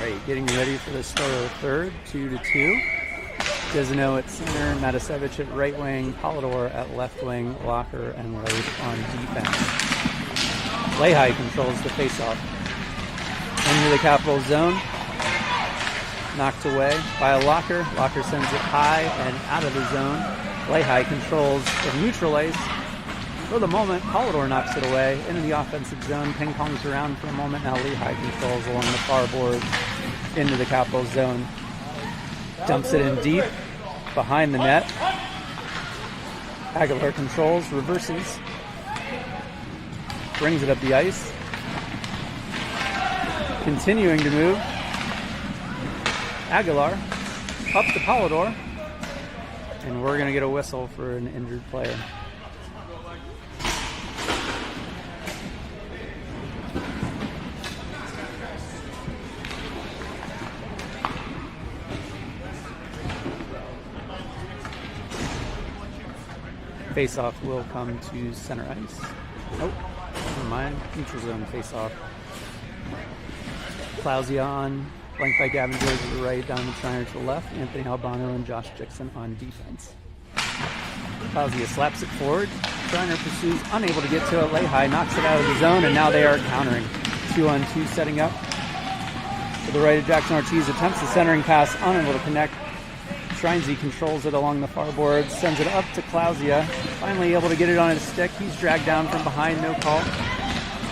Right, getting ready for the start of the third, 2-2. Dizano at center, Matasevich at right wing, Polidor at left wing, Locker and Leif on defense. Lehigh controls the faceoff. Into the Capital zone. Knocked away by a Locker. Locker sends it high and out of the zone. Lehigh controls the neutral ice. For the moment, Polidor knocks it away into the offensive zone. Ping-pongs around for a moment. Now Lehigh controls along the far boards into the Capital zone. Dumps it in deep behind the net. Aguilar controls, reverses. Brings it up the ice. Continuing to move. Aguilar up to Polidor. And we're going to get a whistle for an injured player. Face-off will come to center ice. Oh, never mind. Neutral zone face-off. Clausia on, flanked by Gavin George to the right, Donovan Schreiner to the left, Anthony Albano and Josh Dixon on defense. Clausia slaps it forward. Schreiner pursues, unable to get to it. Lehigh knocks it out of the zone, and now they are countering. 2-on-2 setting up. To the right of Jackson Ortiz, attempts the centering pass, unable to connect. Schreinsey controls it along the far board, sends it up to Clausia. Finally able to get it on his stick. He's dragged down from behind, no call.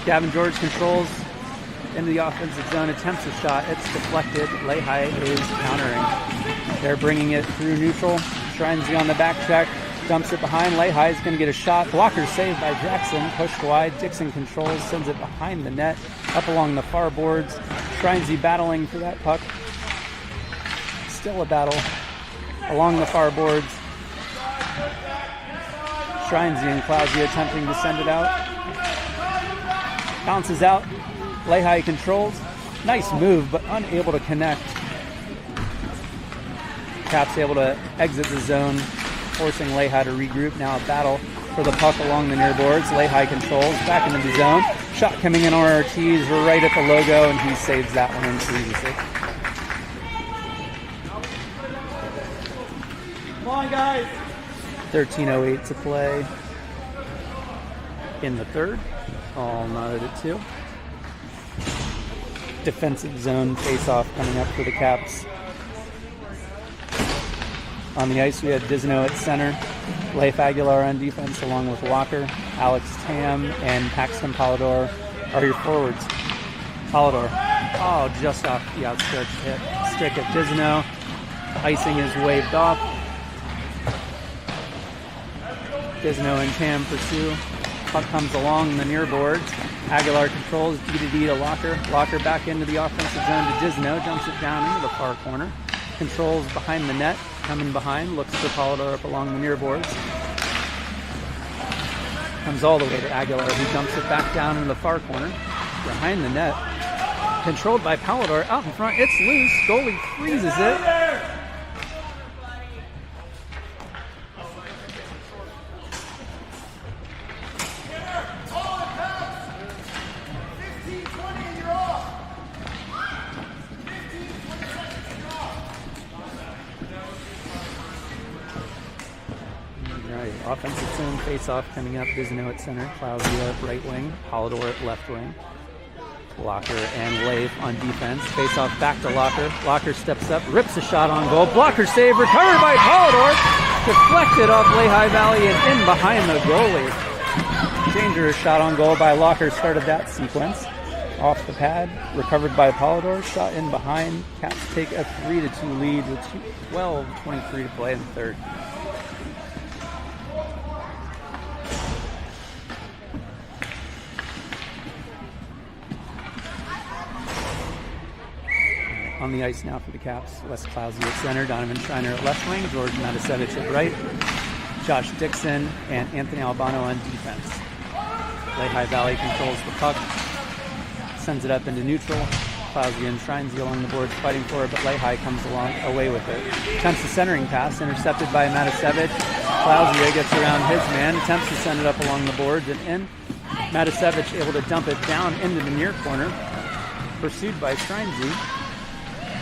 Gavin George controls, into the offensive zone, attempts a shot. It's deflected. Lehigh is countering. They're bringing it through neutral. Shrinesy on the back check. Dumps it behind. Lehigh is going to get a shot. Blocker saved by Jackson. Pushed wide. Dixon controls. Sends it behind the net. Up along the far boards. Shrinesy battling for that puck. Still a battle along the far boards. Shrinesy and Clausy attempting to send it out. Bounces out. Lehigh controls. Nice move, but unable to connect. Caps able to exit the zone, forcing Lehigh to regroup. Now a battle for the puck along the near boards. Lehigh controls. Back into the zone. Shot coming in on Ortiz. We're right at the logo, and he saves that one and freezes it.
Come on, guys.
13:08 to play in the third. All knotted at 2. Defensive zone face-off coming up for the Caps. On the ice, we had Disno at center. Leif Aguilar on defense along with Walker. Alex Tam and Paxton Polidor are your forwards. Polidor, just off the outstretched stick at Disno. Icing is waved off. Disno and Tam pursue. Puck comes along the near boards. Aguilar controls D to Locker. Locker back into the offensive zone to Disno. Jumps it down into the far corner. Controls behind the net. Coming behind. Looks for Polidor up along the near boards. Comes all the way to Aguilar, who dumps it back down in the far corner. Behind the net. Controlled by Polidor. Out in front. It's loose. Goalie freezes it. Offensive zone face-off coming up. Disno at center. Clausy at right wing. Polidor at left wing. Locker and Leif on defense. Face-off back to Locker. Locker steps up, rips a shot on goal. Blocker save, recovered by Polidor. Deflected off Lehigh Valley and in behind the goalie. Dangerous shot on goal by Locker started that sequence. Off the pad, recovered by Polidor. Shot in behind. Caps take a 3-2 lead with 12:23 to play in the third. On the ice now for the Caps, Wes Clausy at center, Donovan Schreiner at left wing, George Matasevich at right, Josh Dixon and Anthony Albano on defense. Lehigh Valley controls the puck, sends it up into neutral. Clausy and Shrinesy along the boards fighting for it, but Lehigh comes away with it. Attempts a centering pass, intercepted by Matasevich. Clausy gets around his man, attempts to send it up along the boards and in. Matasevich able to dump it down into the near corner, pursued by Shrinesy.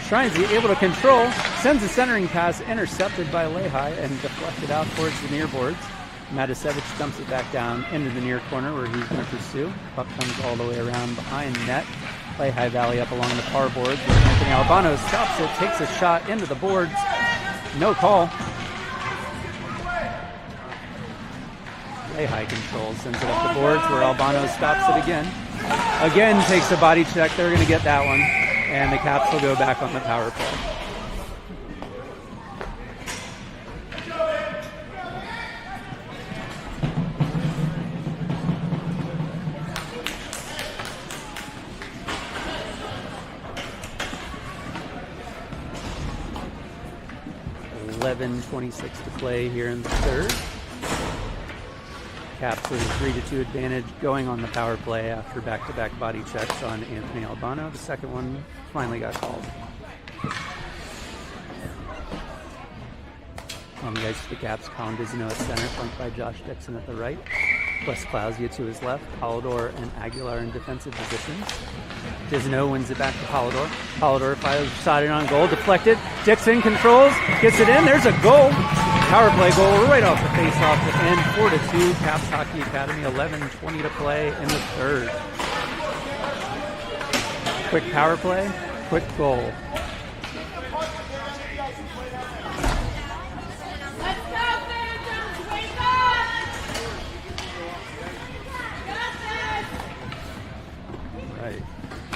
Shrinesy able to control, sends a centering pass, intercepted by Lehigh and deflected out towards the near boards. Matasevich dumps it back down into the near corner where he's going to pursue. Puck comes all the way around behind net. Lehigh Valley up along the far boards where Anthony Albano stops it, takes a shot into the boards. No call. Lehigh controls, sends it up the boards where Albano stops it again. Again takes a body check. They're going to get that one. And the Caps will go back on the power play. .26 to play here in the third. Caps with a 3-2 advantage going on the power play after back-to-back body checks on Anthony Albano. The second one finally got called. On the ice for the Caps, Colin Disno at center, flanked by Josh Dixon at the right. Wes Clausy to his left, Polidor and Aguilar in defensive positions. Disno wins it back to Polidor. Polidor fires sided on goal, deflected. Dixon controls, gets it in. There's a goal. Power play goal right off the face-off to end. 4-2. Caps Hockey Academy. 11:20 to play in the third. Quick power play, quick goal.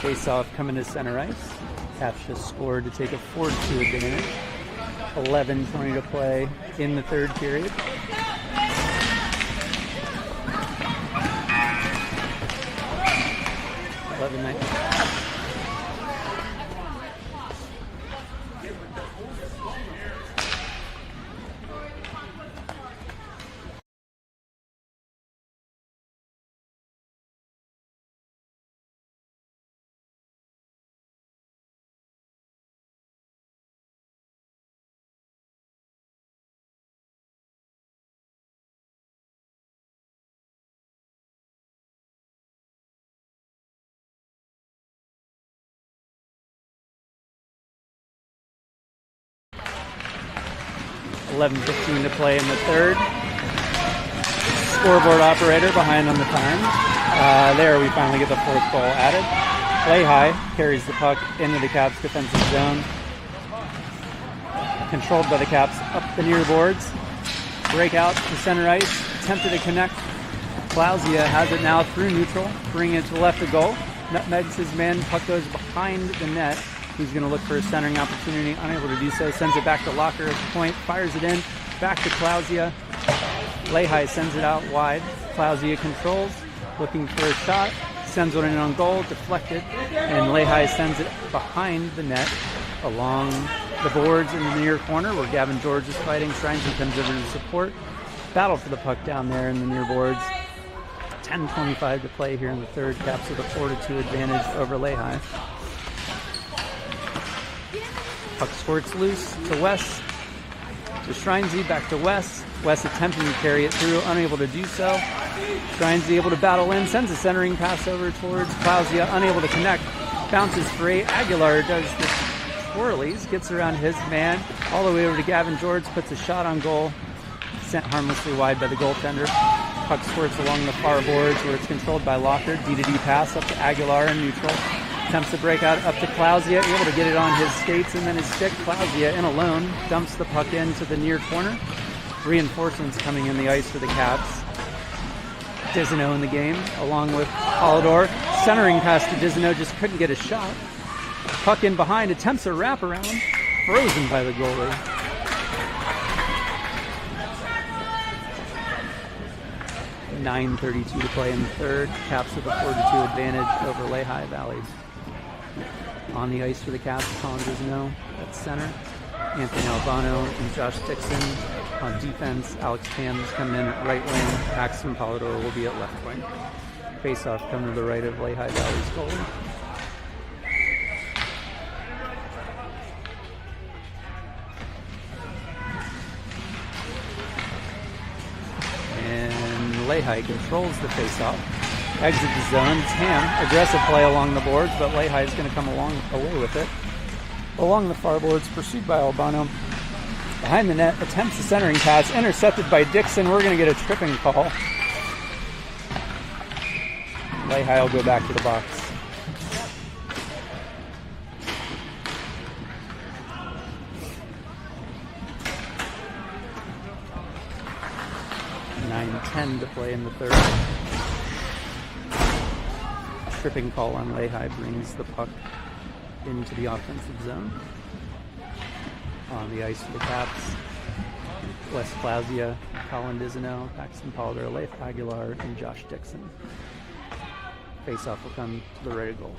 Face off coming to center ice. Caps just scored to take a 4-2 advantage. 11:20 to play in the third period. $11:15 to play in the third. Scoreboard operator behind on the time. There we finally get the fourth goal added. Lehigh carries the puck into the Caps defensive zone. Controlled by the Caps up the near boards. Breakout to center ice. Attempted to connect. Clausia has it now through neutral. Bringing it to the left of goal. Nutmegs his man. Puck goes behind the net. He's going to look for a centering opportunity. Unable to do so. Sends it back to Locker at the point. Fires it in. Back to Clausia. Lehigh sends it out wide. Clausia controls. Looking for a shot. Sends one in on goal. Deflected. And Lehigh sends it behind the net. Along the boards in the near corner where Gavin George is fighting. Shrinsley comes over to support. Battle for the puck down there in the near boards. 10:25 to play here in the third. Caps with a 4-2 advantage over Lehigh. Puck squirts loose to West, to Shrinsley, back to West. West attempting to carry it through, unable to do so. Shrinsley able to battle in, sends a centering pass over towards Clausia, unable to connect. Bounces free. Aguilar does the twirlies, gets around his man, all the way over to Gavin George, puts a shot on goal. Sent harmlessly wide by the goaltender. Puck squirts along the far boards where it's controlled by Locker. D-to-D pass up to Aguilar in neutral. Attempts to break out up to Clausia, able to get it on his skates and then his stick. Clausia in alone, dumps the puck into the near corner. Reinforcements coming in the ice for the Caps. Dizino in the game, along with Polidor. Centering pass to Dizino, just couldn't get a shot. Puck in behind, attempts a wraparound, frozen by the goalie. $9:32 to play in the third. Caps with a 4-2 advantage over Lehigh Valley. On the ice for the Caps, Colin Dizino at center. Anthony Albano and Josh Dixon on defense. Alex Tam is coming in at right wing. Paxton Polidor will be at left wing. Face-off coming to the right of Lehigh Valley's goalie. And Lehigh controls the face-off. Exit the zone. Tam, aggressive play along the boards, but Lehigh is going to come away with it. Along the far boards, pursued by Albano. Behind the net, attempts a centering pass, intercepted by Dixon. We're going to get a tripping call. Lehigh will go back to the box. $9:10 to play in the third. Tripping call on Lehigh brings the puck into the offensive zone. On the ice for the Caps, Wes Clausia, Colin Dizino, Paxton Polidor, Leif Aguilar, and Josh Dixon. Face-off will come to the right of goal.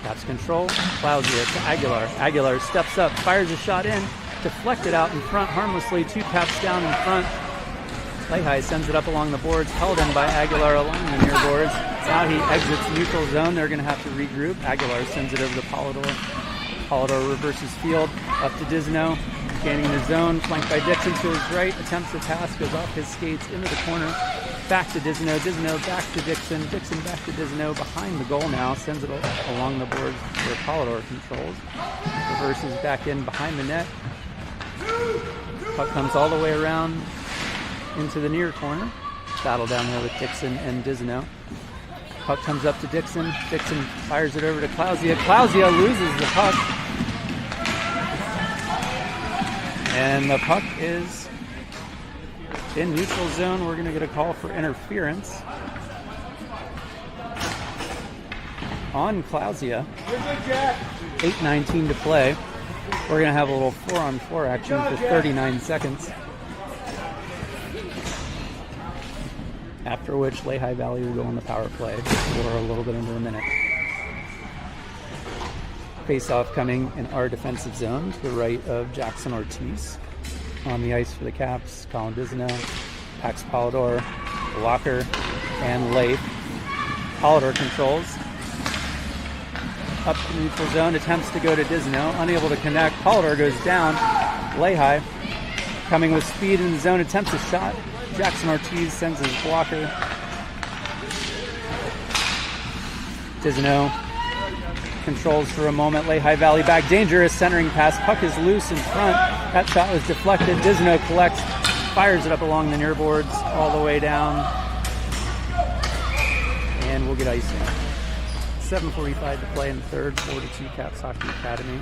Caps control, Clausia to Aguilar. Aguilar steps up, fires a shot in, deflected out in front harmlessly, two Caps down in front. Lehigh sends it up along the boards, held in by Aguilar along the near boards. Now he exits neutral zone. They're going to have to regroup. Aguilar sends it over to Polidor. Polidor reverses field, up to Dizino. Gaining the zone, flanked by Dixon to his right. Attempts to pass, goes off his skates into the corner. Back to Dizino. Dizino back to Dixon. Dixon back to Dizino. Behind the goal now. Sends it along the boards where Polidor controls. Reverses back in behind the net. Puck comes all the way around into the near corner. Battle down there with Dixon and Dizino. Puck comes up to Dixon. Dixon fires it over to Clausia. Clausia loses the puck. And the puck is in neutral zone. We're going to get a call for interference. on Clausia. 8:19 to play. We're going to have a little 4-on-4 action for 39 seconds. After which Lehigh Valley will go on the power play for a little bit under a minute. Face-off coming in our defensive zone to the right of Jackson Ortiz. On the ice for the Caps, Colin Disno, Pax Polidor, Locker, and Leif. Polidor controls. Up the neutral zone, attempts to go to Disno, unable to connect. Polidor goes down. Lehigh coming with speed in the zone, attempts a shot. Jackson Ortiz sends his blocker. Disno controls for a moment. Lehigh Valley back, dangerous centering pass. Puck is loose in front. That shot was deflected. Disno collects, fires it up along the near boards all the way down, and we'll get icing. 7:45 to play in the third. 4-2 Caps Hockey Academy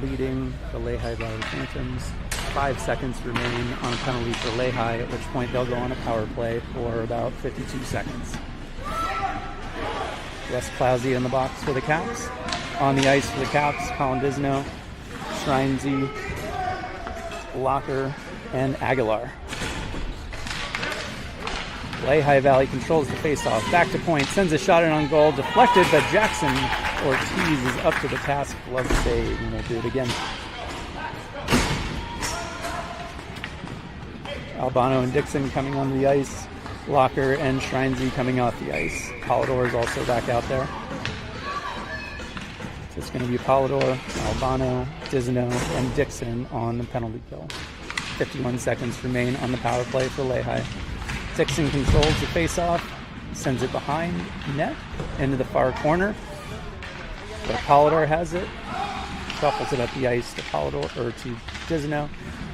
leading the Lehigh Valley Phantoms. 5 seconds remain on a penalty for Lehigh, at which point they'll go on a power play for about 52 seconds. Wes Clausia in the box for the Caps. On the ice for the Caps, Colin Disno, Schreinsey, Locker, and Aguilar. Lehigh Valley controls the faceoff. Back to point, sends a shot in on goal, deflected, but Jackson Ortiz is up to the task. Glove save, and we'll do it again. Albano and Dixon coming on the ice. Locker and Schreinsey coming off the ice. Polidor is also back out there. So it's going to be Polidor, Albano, Disno, and Dixon on the penalty kill. 51 seconds remain on the power play for Lehigh. Dixon controls the face-off, sends it behind net into the far corner. But Polidor has it, shuffles it up the ice to Polidor or to Disno.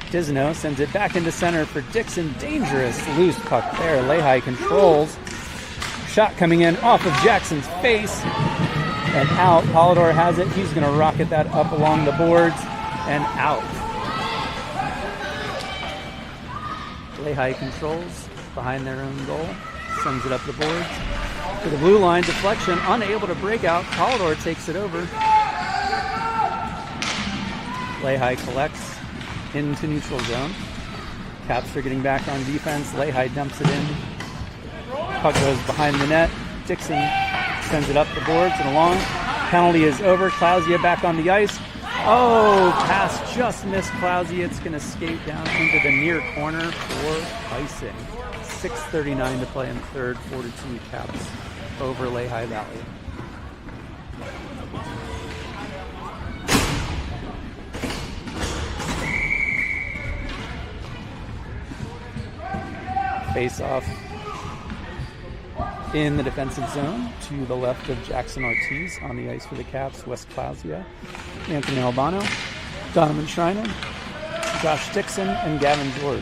Disno sends it back into center for Dixon. Dangerous loose puck there. Lehigh controls. Shot coming in off of Jackson's face and out. Polidor has it. He's going to rocket that up along the boards and out. Lehigh controls behind their own goal. Sends it up the boards. To the blue line, deflection, unable to break out. Polidor takes it over. Lehigh collects into neutral zone. Caps are getting back on defense. Lehigh dumps it in. Puck goes behind the net. Dixon sends it up the boards and along. Penalty is over. Clausia back on the ice. Oh, pass just missed Clausia. It's going to skate down into the near corner for icing. 6:39 to play in the third. 4-2 Caps over Lehigh Valley. Face off in the defensive zone to the left of Jackson Ortiz. On the ice for the Caps, Wes Clausia, Anthony Albano, Donovan Schreiner, Josh Dixon, and Gavin George.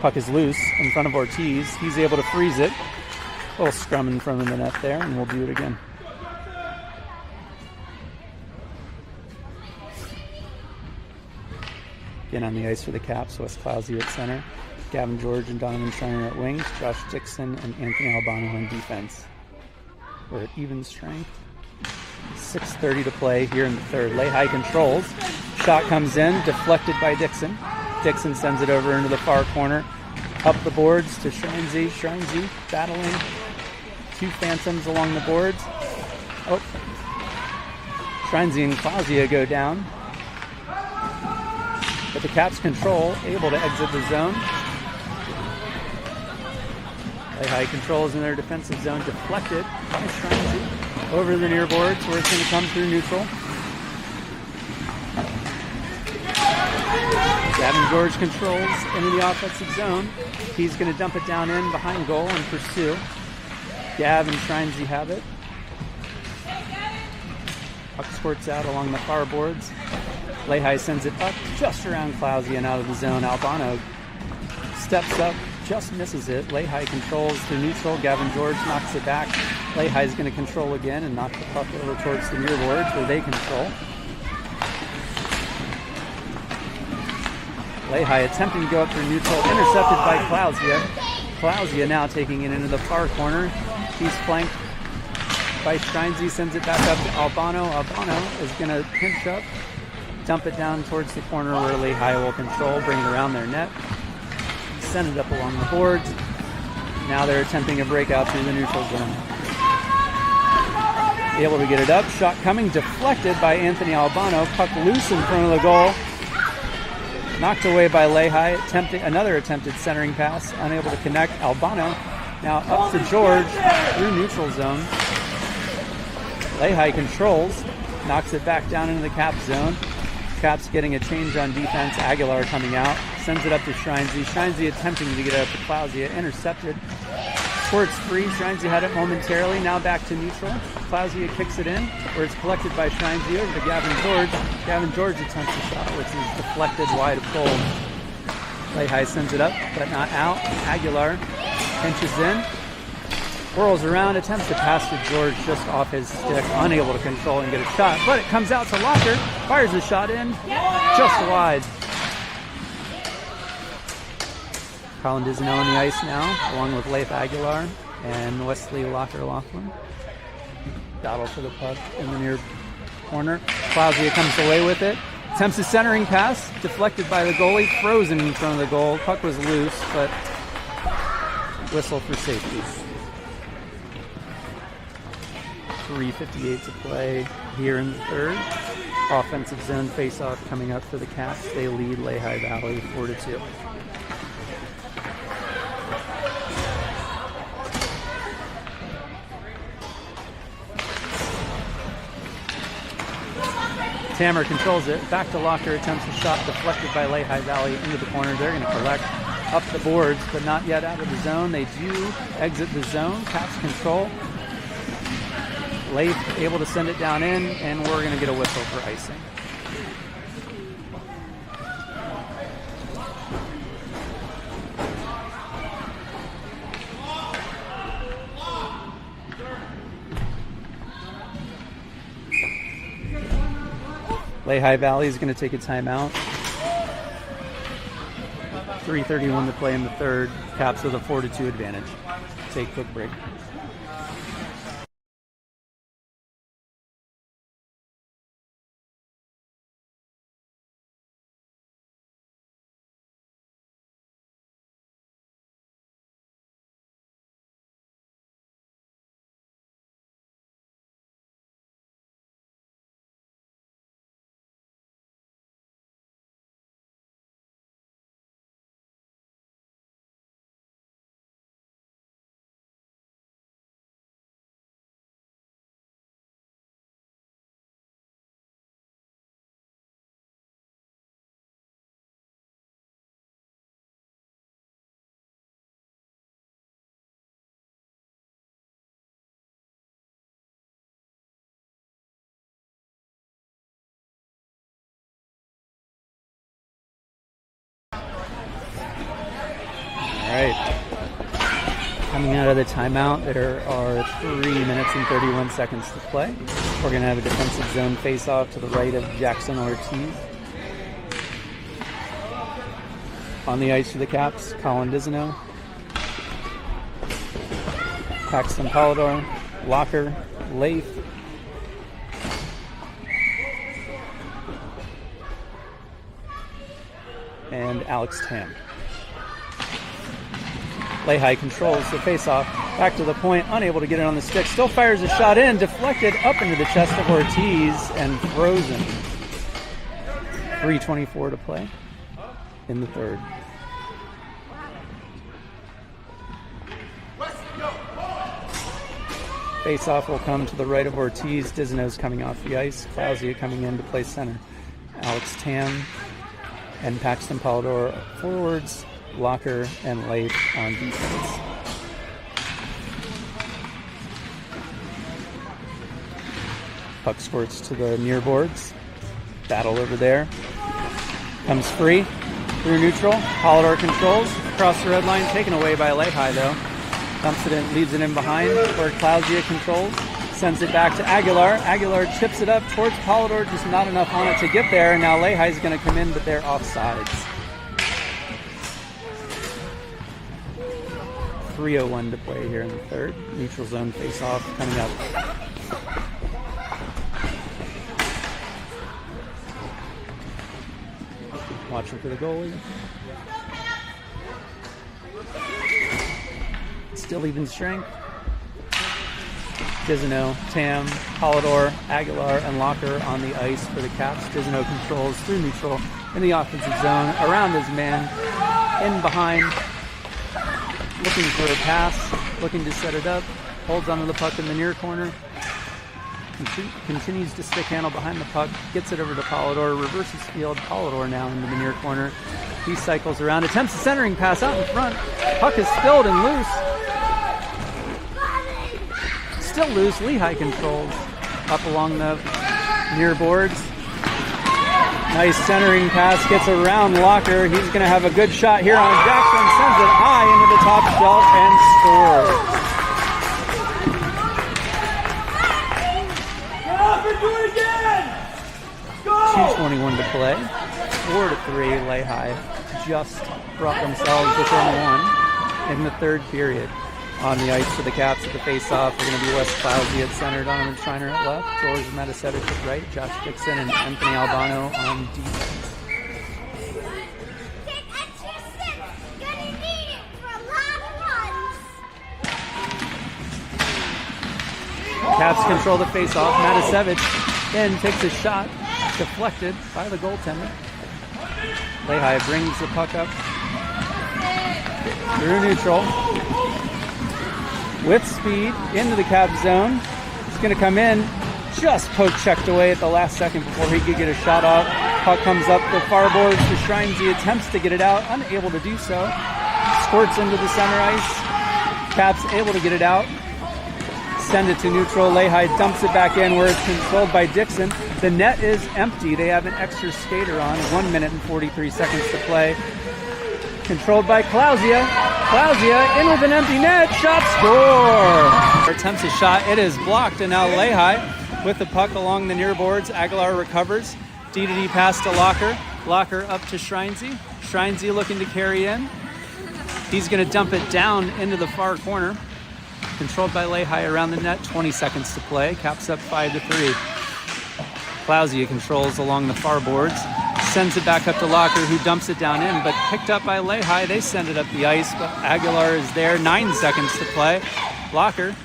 Puck is loose in front of Ortiz. He's able to freeze it. A little scrum in front of the net there, and we'll do it again. Again on the ice for the Caps, Wes Clausia at center, Gavin George and Donovan Schreiner at wings, Josh Dixon and Anthony Albano on defense. We're at even strength. 6:30 to play here in the third. Lehigh controls. Shot comes in, deflected by Dixon. Dixon sends it over into the far corner. Up the boards to Schreinsey. Schreinsey battling two Phantoms along the boards. Oh. Schreinsey and Clausia go down. But the Caps control, able to exit the zone. Lehigh controls in their defensive zone, deflected by Schreinsey over the near boards where it's going to come through neutral. Gavin George controls into the offensive zone. He's going to dump it down in behind goal and pursue. Gav and Schreinsey have it. Puck squirts out along the far boards. Lehigh sends it up just around Clausia and out of the zone. Albano steps up, just misses it. Lehigh controls to neutral. Gavin George knocks it back. Lehigh's going to control again and knock the puck over towards the near boards where they control. Lehigh attempting to go up through neutral, intercepted by Clausia. Clausia now taking it into the far corner. He's flanked by Streinsy, sends it back up to Albano. Albano is going to pinch up, dump it down towards the corner where Lehigh will control, bring it around their net, send it up along the boards. Now they're attempting a breakout through the neutral zone. Able to get it up, shot coming, deflected by Anthony Albano, puck loose in front of the goal. Knocked away by Lehigh, another attempted centering pass, unable to connect. Albano now up to George through neutral zone. Lehigh controls, knocks it back down into the Cap zone. Caps getting a change on defense. Aguilar coming out, sends it up to Streinsy. Streinsy attempting to get it up to Clausia, intercepted. Squirts free. Streinsy had it momentarily. Now back to neutral. Clausia kicks it in, where it's collected by Streinsy over to Gavin George. Gavin George attempts a shot, which is deflected wide of goal. Lehigh sends it up, but not out. Aguilar pinches in, whirls around, attempts to pass to George just off his stick, unable to control and get a shot, but it comes out to Locker, fires the shot in, just wide. Colin Disnell on the ice now, along with Leif Aguilar and Wesley Locker-Laughlin. Battle for the puck in the near corner. Clausia comes away with it. Attempts a centering pass, deflected by the goalie, frozen in front of the goal. Puck was loose, but whistle for safety. 3:58 to play here in the third. Offensive zone face-off coming up for the Caps. They lead Lehigh Valley 4-2. Tammer controls it. Back to Locker, attempts a shot deflected by Lehigh Valley into the corner. They're going to collect up the boards, but not yet out of the zone. They do exit the zone. Caps control. Leif able to send it down in, and we're going to get a whistle for icing. Lehigh Valley is going to take a timeout. 3:31 to play in the third. Caps with a 4-2 advantage. Take a quick break. All right. Coming out of the timeout, there are 3 minutes and 31 seconds to play. We're going to have a defensive zone face-off to the right of Jackson Ortiz. On the ice for the Caps, Colin Disnell, Paxton Polidor, Locker, Leif, and Alex Tam. Lehigh controls the face-off, back to the point, unable to get it on the stick, still fires a shot in, deflected up into the chest of Ortiz and frozen. 3:24 to play in the third. Face-off will come to the right of Ortiz. Disnell's coming off the ice. Clausia coming in to play center. Alex Tam and Paxton Polidor forwards. Locker and Leif on defense. Puck squirts to the near boards. Battle over there. Comes free through neutral. Polidor controls across the red line. Taken away by Lehigh though. Dumps it in, leaves it in behind where Clausia controls. Sends it back to Aguilar. Aguilar chips it up towards Polidor. Just not enough on it to get there. And now Lehigh's going to come in, but they're offsides. 3:01 to play here in the third. Neutral zone face-off coming up Watching for the goalie. Still even strength. Dizano, Tam, Polidor, Aguilar, and Locker on the ice for the Caps. Dizano controls through neutral in the offensive zone, around his man, in behind, looking for a pass, looking to set it up, holds onto the puck in the near corner, continues to stick handle behind the puck, gets it over to Polidor, reverses field. Polidor now into the near corner. He cycles around, attempts a centering pass out in front. Puck is spilled and loose. Still loose. Lehigh controls up along the near boards. Nice centering pass, gets around Locker. He's going to have a good shot here on Jackson. Sends it high into the top shelf and scores.
Do it again! Go!
2:21 to play. 4-3. Lehigh just brought themselves within one in the third period. On the ice for the Caps at the face-off, we're going to be Wes Clousey at center, Donovan Schreiner at left, George Metasevic at right, Josh Dixon and Anthony Albano on defense. Caps control the face-off. Matasevic then takes a shot, deflected by the goaltender. Lehigh brings the puck up through neutral. With speed into the Cap zone. He's going to come in, just poke checked away at the last second before he could get a shot off. Puck comes up the far boards to Schreinsey, attempts to get it out, unable to do so. Squirts into the center ice. Caps able to get it out. Send it to neutral. Lehigh dumps it back in where it's controlled by Dixon. The net is empty. They have an extra skater on. 1 minute and 43 seconds to play. Controlled by Clausia. Clausia in with an empty net. Shot, score! Attempts a shot. It is blocked, and now Lehigh with the puck along the near boards. Aguilar recovers. D-to-D pass to Locker. Locker up to Schreinsey. Schreinsey looking to carry in. He's going to dump it down into the far corner. Controlled by Lehigh around the net. 20 seconds to play. Caps up 5-3. Clausia controls along the far boards. Sends it back up to Locker, who dumps it down in, but picked up by Lehigh. They send it up the ice, but Aguilar is there. 9 seconds to play. Locker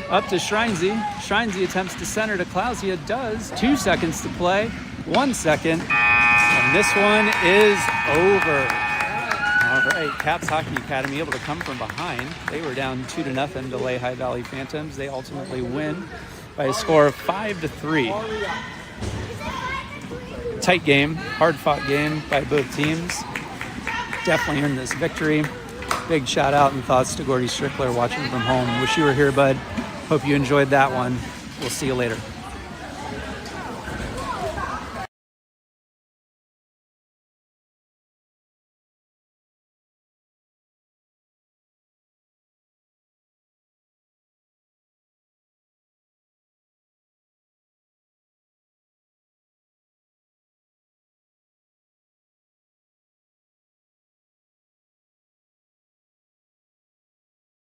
up to Schreinsey. Schreinsey attempts to center to Clausia. Does. 2 seconds to play. 1 second. And this one is over. All right, Caps Hockey Academy able to come from behind. They were down 2-0 to Lehigh Valley Phantoms. They ultimately win by a score of 5-3. Tight game, hard-fought game by both teams. Definitely earned this victory. Big shout out and thoughts to Gordy Strickler watching from home. Wish you were here, bud. Hope you enjoyed that one. We'll see you later.